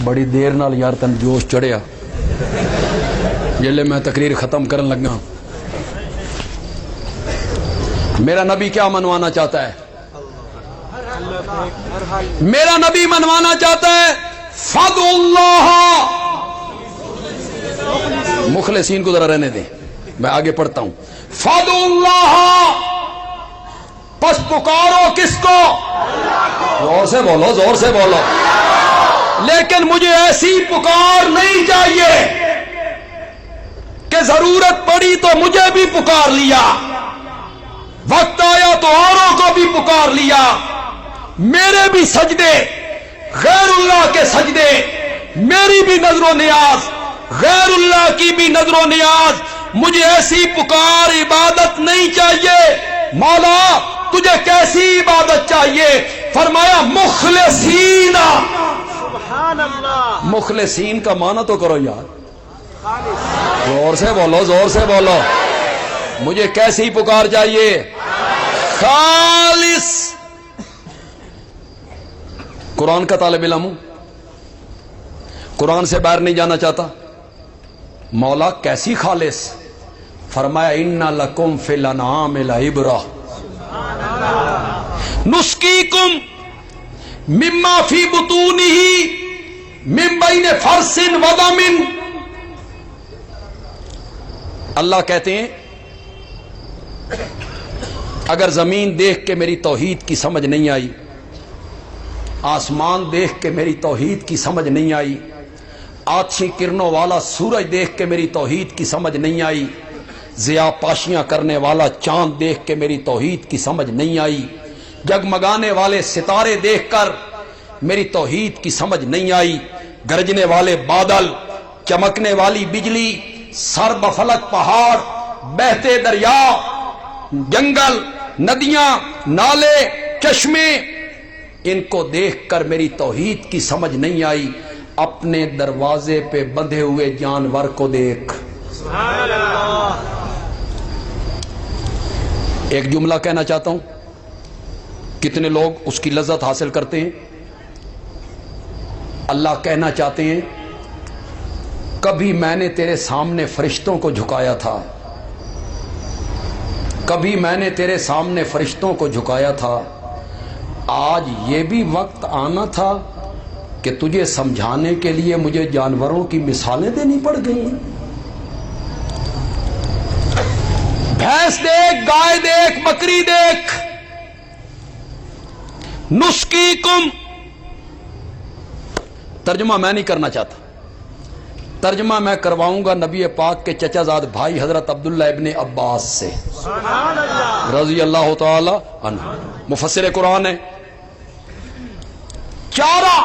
بڑی دیر نال یار تن جوش چڑھیا، جلے میں تقریر ختم کرن لگا۔ میرا نبی کیا منوانا چاہتا ہے؟ میرا نبی منوانا چاہتا ہے فَادْعُوا اللَّهَ، مخلصین کو ذرا رہنے دیں، میں آگے پڑھتا ہوں۔ فَادْعُوا اللَّهَ، پس پکارو کس کو؟ زور سے بولو، زور سے بولو۔ لیکن مجھے ایسی پکار نہیں چاہیے کہ ضرورت پڑی تو مجھے بھی پکار لیا، وقت آیا تو اوروں کو بھی پکار لیا، میرے بھی سجدے غیر اللہ کے سجدے، میری بھی نظر و نیاز غیر اللہ کی بھی نظر و نیاز مجھے ایسی پکار عبادت نہیں چاہیے. مولا تجھے کیسی عبادت چاہیے؟ فرمایا مخلصین. سبحان اللہ. مخلصین کا معنی تو کرو یار, زور سے بولو, زور سے بولو. مجھے کیسی پکار چاہیے؟ خالص. قرآن کا طالب علم ہوں, قرآن سے باہر نہیں جانا چاہتا. مولا کیسی خالص؟ فرمایا ان لکم فی الانعام لعبرہ نسقیکم مما فی بطونہ من بین فرث ودم. اللہ کہتے ہیں اگر زمین دیکھ کے میری توحید کی سمجھ نہیں آئی, آسمان دیکھ کے میری توحید کی سمجھ نہیں آئی, آتشی کرنوں والا سورج دیکھ کے میری توحید کی سمجھ نہیں آئی, ضیاء پاشیاں کرنے والا چاند دیکھ کے میری توحید کی سمجھ نہیں آئی, جگمگانے والے ستارے دیکھ کر میری توحید کی سمجھ نہیں آئی, گرجنے والے بادل, چمکنے والی بجلی, سر بفلک پہاڑ, بہتے دریا, جنگل, ندیاں, نالے, چشمے, ان کو دیکھ کر میری توحید کی سمجھ نہیں آئی. اپنے دروازے پہ بندھے ہوئے جانور کو دیکھ. سبحان اللہ. ایک جملہ کہنا چاہتا ہوں, کتنے لوگ اس کی لذت حاصل کرتے ہیں. اللہ کہنا چاہتے ہیں کبھی میں نے تیرے سامنے فرشتوں کو جھکایا تھا, کبھی میں نے تیرے سامنے فرشتوں کو جھکایا تھا, آج یہ بھی وقت آنا تھا کہ تجھے سمجھانے کے لیے مجھے جانوروں کی مثالیں دینی پڑ گئیں. بھینس دیکھ, گائے دیکھ, بکری دیکھ. نسقیکم, ترجمہ میں نہیں کرنا چاہتا, ترجمہ میں کرواؤں گا نبی پاک کے چچا زاد بھائی حضرت عبداللہ ابن عباس سے سبحان اللہ. رضی اللہ تعالی عنہ, مفسر قرآن ہے. چارہ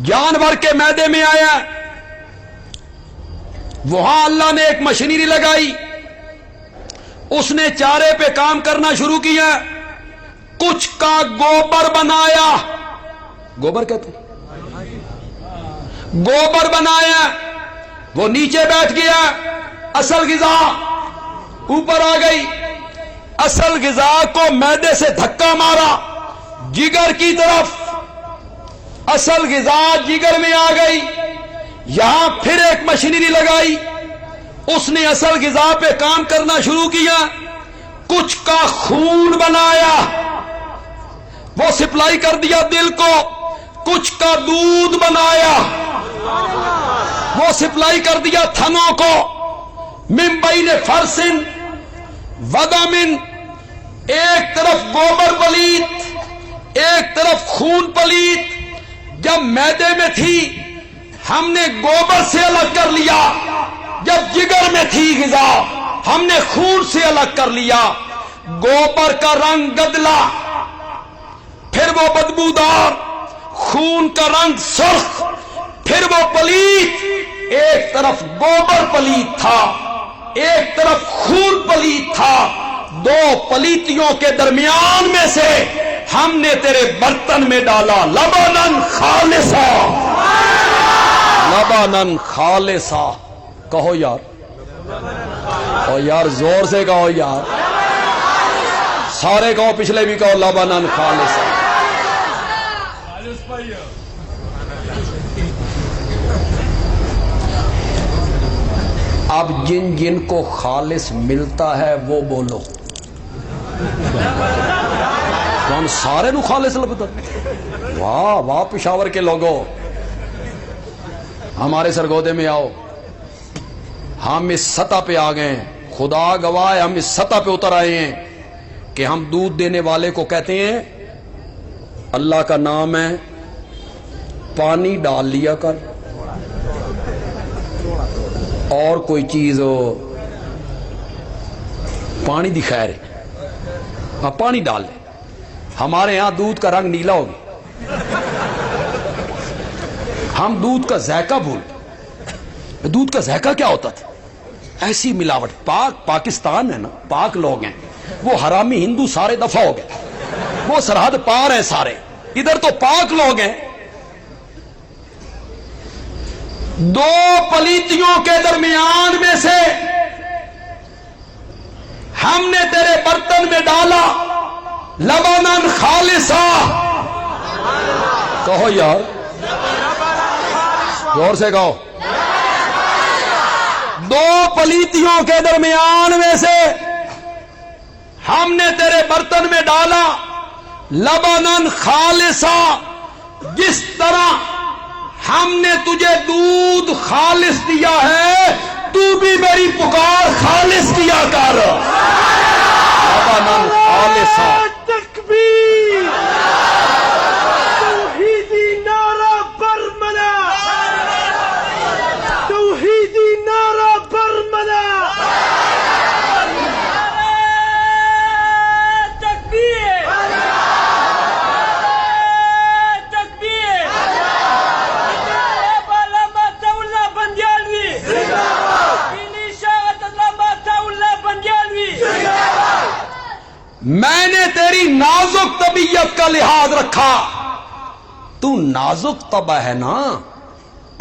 جانور کے معدے میں آیا, وہاں اللہ نے ایک مشینری لگائی, اس نے چارے پہ کام کرنا شروع کیا. کچھ کا گوبر بنایا, گوبر کہتے گوبر بنایا, وہ نیچے بیٹھ گیا. اصل غذا اوپر آ گئی. اصل غذا کو معدے سے دھکا مارا جگر کی طرف, اصل غذا جگر میں آ گئی. یہاں پھر ایک مشینری لگائی, اس نے اصل غذا پہ کام کرنا شروع کیا. کچھ کا خون بنایا, وہ سپلائی کر دیا دل کو. کچھ کا دودھ بنایا, وہ سپلائی کر دیا تھنوں کو. من بین فرث ودم, ایک طرف گوبر پلیت, ایک طرف خون پلیت. جب معدے میں تھی ہم نے گوبر سے الگ کر لیا, جب جگر میں تھی غذا ہم نے خون سے الگ کر لیا. گوبر کا رنگ گدلا, پھر وہ بدبودار, خون کا رنگ سرخ, پھر وہ پلیت. ایک طرف گوبر پلیت تھا, ایک طرف خون پلیت تھا. دو پلیتیوں کے درمیان میں سے ہم نے تیرے برتن میں ڈالا لبنن خالصا. لبنن خالصا, کہو یار, او یار زور سے کہو یار, سارے کہو, پچھلے بھی کہو لبنن خالصا. اب جن جن کو خالص ملتا ہے وہ بولو. کون سارے نو خالص لبتا؟ واہ واہ پشاور کے لوگوں, ہمارے سرگودے میں آؤ. ہم اس سطح پہ آ گئے ہیں, خدا گواہ ہے, ہم اس سطح پہ اتر آئے ہیں کہ ہم دودھ دینے والے کو کہتے ہیں اللہ کا نام ہے, پانی ڈال لیا کر, اور کوئی چیز ہو, پانی دی خیر ہے, اب پانی ڈال لے. ہمارے ہاں دودھ کا رنگ نیلا ہو گیا, ہم دودھ کا ذائقہ بھول. دودھ کا ذائقہ کیا ہوتا تھا؟ ایسی ملاوٹ. پاکستان ہے نا، پاک لوگ ہیں، وہ حرامی ہندو سارے دفع ہو گئے، وہ سرحد پار ہیں سارے، ادھر تو پاک لوگ ہیں. دو پلیتیوں کے درمیان میں سے ہم نے تیرے برتن میں ڈالا لبنان خالصا. کہو یار، زور سے کہو. دو پلیتیوں کے درمیان میں سے ہم نے تیرے برتن میں ڈالا لبنان خالصا. جس طرح ہم نے تجھے دودھ خالص دیا ہے، تو بھی میری پکار خالص کیا کر. لبنان خالصا. تکبیر، توحیدی نعرہ برملا، توحیدی نعرہ برملا. تکبیر، تکبیر. علامہ اللہ بندیالوی، اللہ بندیالوی. میں نے تیری نازک طبیعت کا لحاظ رکھا. تو نازک طبع ہے نا،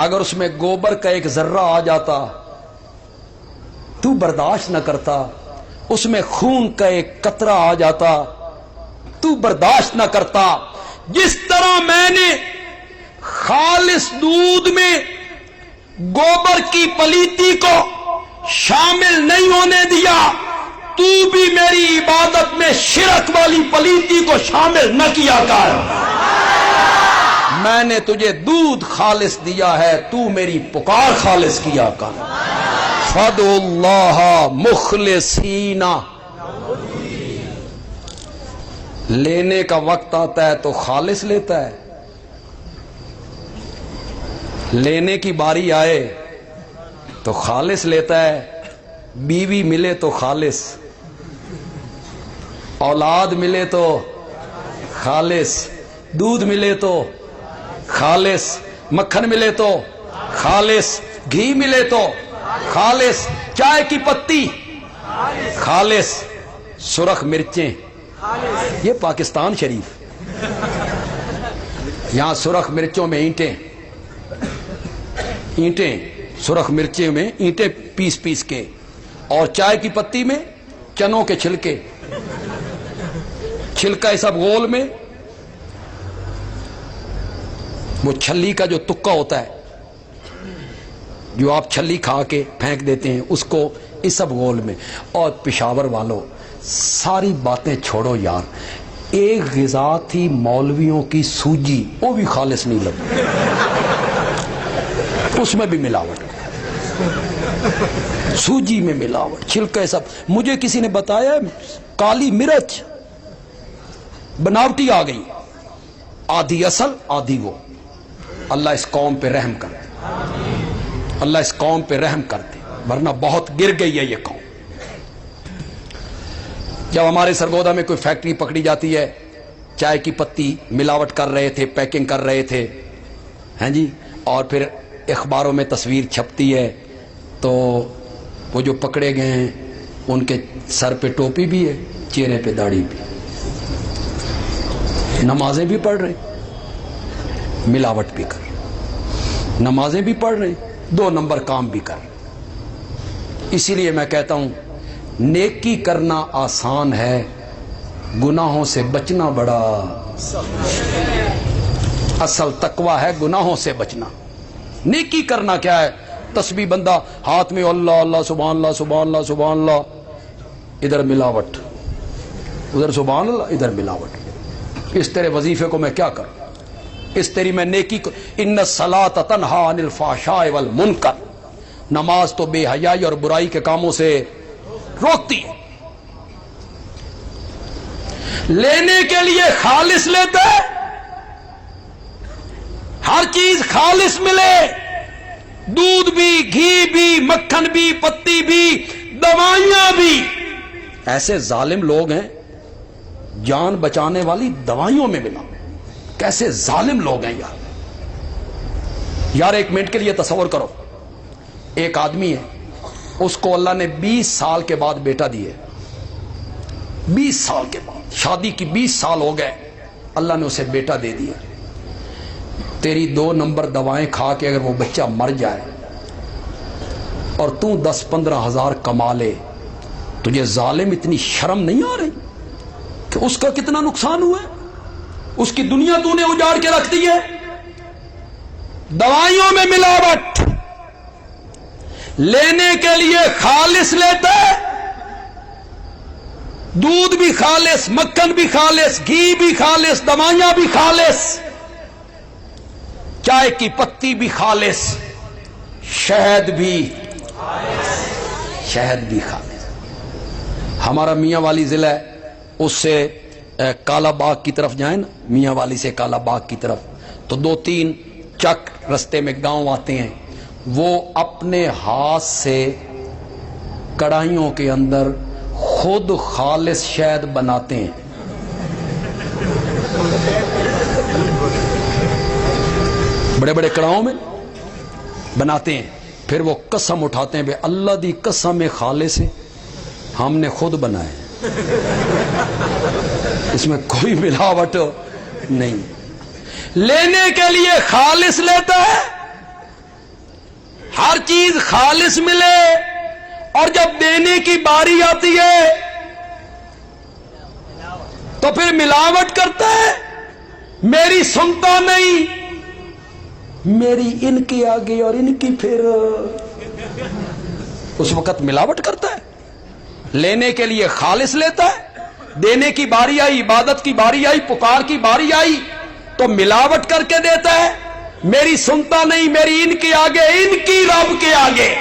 اگر اس میں گوبر کا ایک ذرہ آ جاتا تو برداشت نہ کرتا، اس میں خون کا ایک قطرہ آ جاتا تو برداشت نہ کرتا. جس طرح میں نے خالص دودھ میں گوبر کی پلیتی کو شامل نہیں ہونے دیا، تو بھی میری عبادت میں شرک والی پلیتی کو شامل نہ کیا کر. میں نے تجھے دودھ خالص دیا ہے، تو میری پکار خالص کیا کر. فادعوا اللہ مخلصین. لینے کا وقت آتا ہے تو خالص لیتا ہے، لینے کی باری آئے تو خالص لیتا ہے. بیوی ملے تو خالص، اولاد ملے تو خالص، دودھ ملے تو خالص، مکھن ملے تو خالص، گھی ملے تو خالص، چائے کی پتی خالص، سرخ مرچیں. یہ پاکستان شریف، یہاں سرخ مرچوں میں اینٹیں سرخ مرچیں میں اینٹیں پیس پیس کے، اور چائے کی پتی میں چنوں کے چھلکے، چھلکا سب گول میں. وہ چھلی کا جو تکا ہوتا ہے، جو آپ چھلی کھا کے پھینک دیتے ہیں، اس کو اس سب گول میں. اور پشاور والوں، ساری باتیں چھوڑو یار، ایک غذا تھی مولویوں کی سوجی، وہ بھی خالص نہیں لگی، اس میں بھی ملاوٹ، سوجی میں ملاوٹ، چھلکے سب. مجھے کسی نے بتایا کالی مرچ بناوٹی آ گئی، آدھی اصل آدھی وہ. اللہ اس قوم پہ رحم کر دے، اللہ اس قوم پہ رحم کر دے، ورنہ بہت گر گئی ہے یہ قوم. جب ہمارے سرگودا میں کوئی فیکٹری پکڑی جاتی ہے، چائے کی پتی ملاوٹ کر رہے تھے، پیکنگ کر رہے تھے، ہیں جی، اور پھر اخباروں میں تصویر چھپتی ہے تو وہ جو پکڑے گئے ہیں ان کے سر پہ ٹوپی بھی ہے، چہرے پہ داڑھی بھی، نمازیں بھی پڑھ رہے، ملاوٹ بھی کر، نمازیں بھی پڑھ رہے، 2 نمبر کام بھی کر. اسی لیے میں کہتا ہوں نیکی کرنا آسان ہے، گناہوں سے بچنا بڑا اصل تقوی ہے، گناہوں سے بچنا. نیکی کرنا کیا ہے؟ تسبیح بندہ ہاتھ میں اللہ اللہ سبحان اللہ سبحان اللہ سبحان اللہ، ادھر ملاوٹ، ادھر سبحان اللہ، ادھر ملاوٹ. اس تیرے وظیفے کو میں کیا کروں؟ اس تیری میں نیکی کو، ان الصلاۃ تنہی عن الفحشاء والمنکر، نماز تو بے حیائی اور برائی کے کاموں سے روکتی ہے. لینے کے لیے خالص لیتا ہے، ہر چیز خالص ملے، دودھ بھی، گھی بھی، مکھن بھی، پتی بھی، دوائیاں بھی. ایسے ظالم لوگ ہیں، جان بچانے والی دوائیوں میں ملا. کیسے ظالم لوگ ہیں یار. ایک منٹ کے لیے تصور کرو، ایک آدمی ہے اس کو اللہ نے 20 سال کے بعد بیٹا دیے. 20 سال کے بعد شادی کی 20 سال ہو گئے, اللہ نے اسے بیٹا دے دیا. تیری 2 نمبر دوائیں کھا کے اگر وہ بچہ مر جائے اور تو 10-15 ہزار کما لے, تجھے ظالم اتنی شرم نہیں آ رہی کہ اس کا کتنا نقصان ہوا ہے؟ اس کی دنیا تو نے اجاڑ کے رکھ دی ہے. دوائیوں میں ملاوٹ, لینے کے لیے خالص لیتا ہے, دودھ بھی خالص, مکھن بھی خالص, گھی بھی خالص, دوائیاں بھی خالص, چائے کی پتی بھی خالص, شہد بھی خالص. ہمارا میاں والی ضلع ہے, اس سے کالا باغ کی طرف جائیں نا, میاں والی سے کالا باغ کی طرف, تو 2-3 چک رستے میں گاؤں آتے ہیں. وہ اپنے ہاتھ سے کڑھائیوں کے اندر خود خالص شہد بناتے ہیں. بڑے بڑے کڑھاؤں میں بناتے ہیں, پھر وہ قسم اٹھاتے ہیں, بے اللہ دی قسم خالص ہے, ہم نے خود بنائے, اس میں کوئی ملاوٹ نہیں. لینے کے لیے خالص لیتا ہے, ہر چیز خالص ملے, اور جب دینے کی باری آتی ہے تو پھر ملاوٹ کرتا ہے. میری سنتا نہیں, میری ان کے آگے اور ان کی پھر, اس وقت ملاوٹ کرتا ہے. لینے کے لیے خالص لیتا ہے, دینے کی باری آئی, عبادت کی باری آئی, پکار کی باری آئی تو ملاوٹ کر کے دیتا ہے. میری سنتا نہیں, میری ان کے آگے, ان کی رب کے آگے.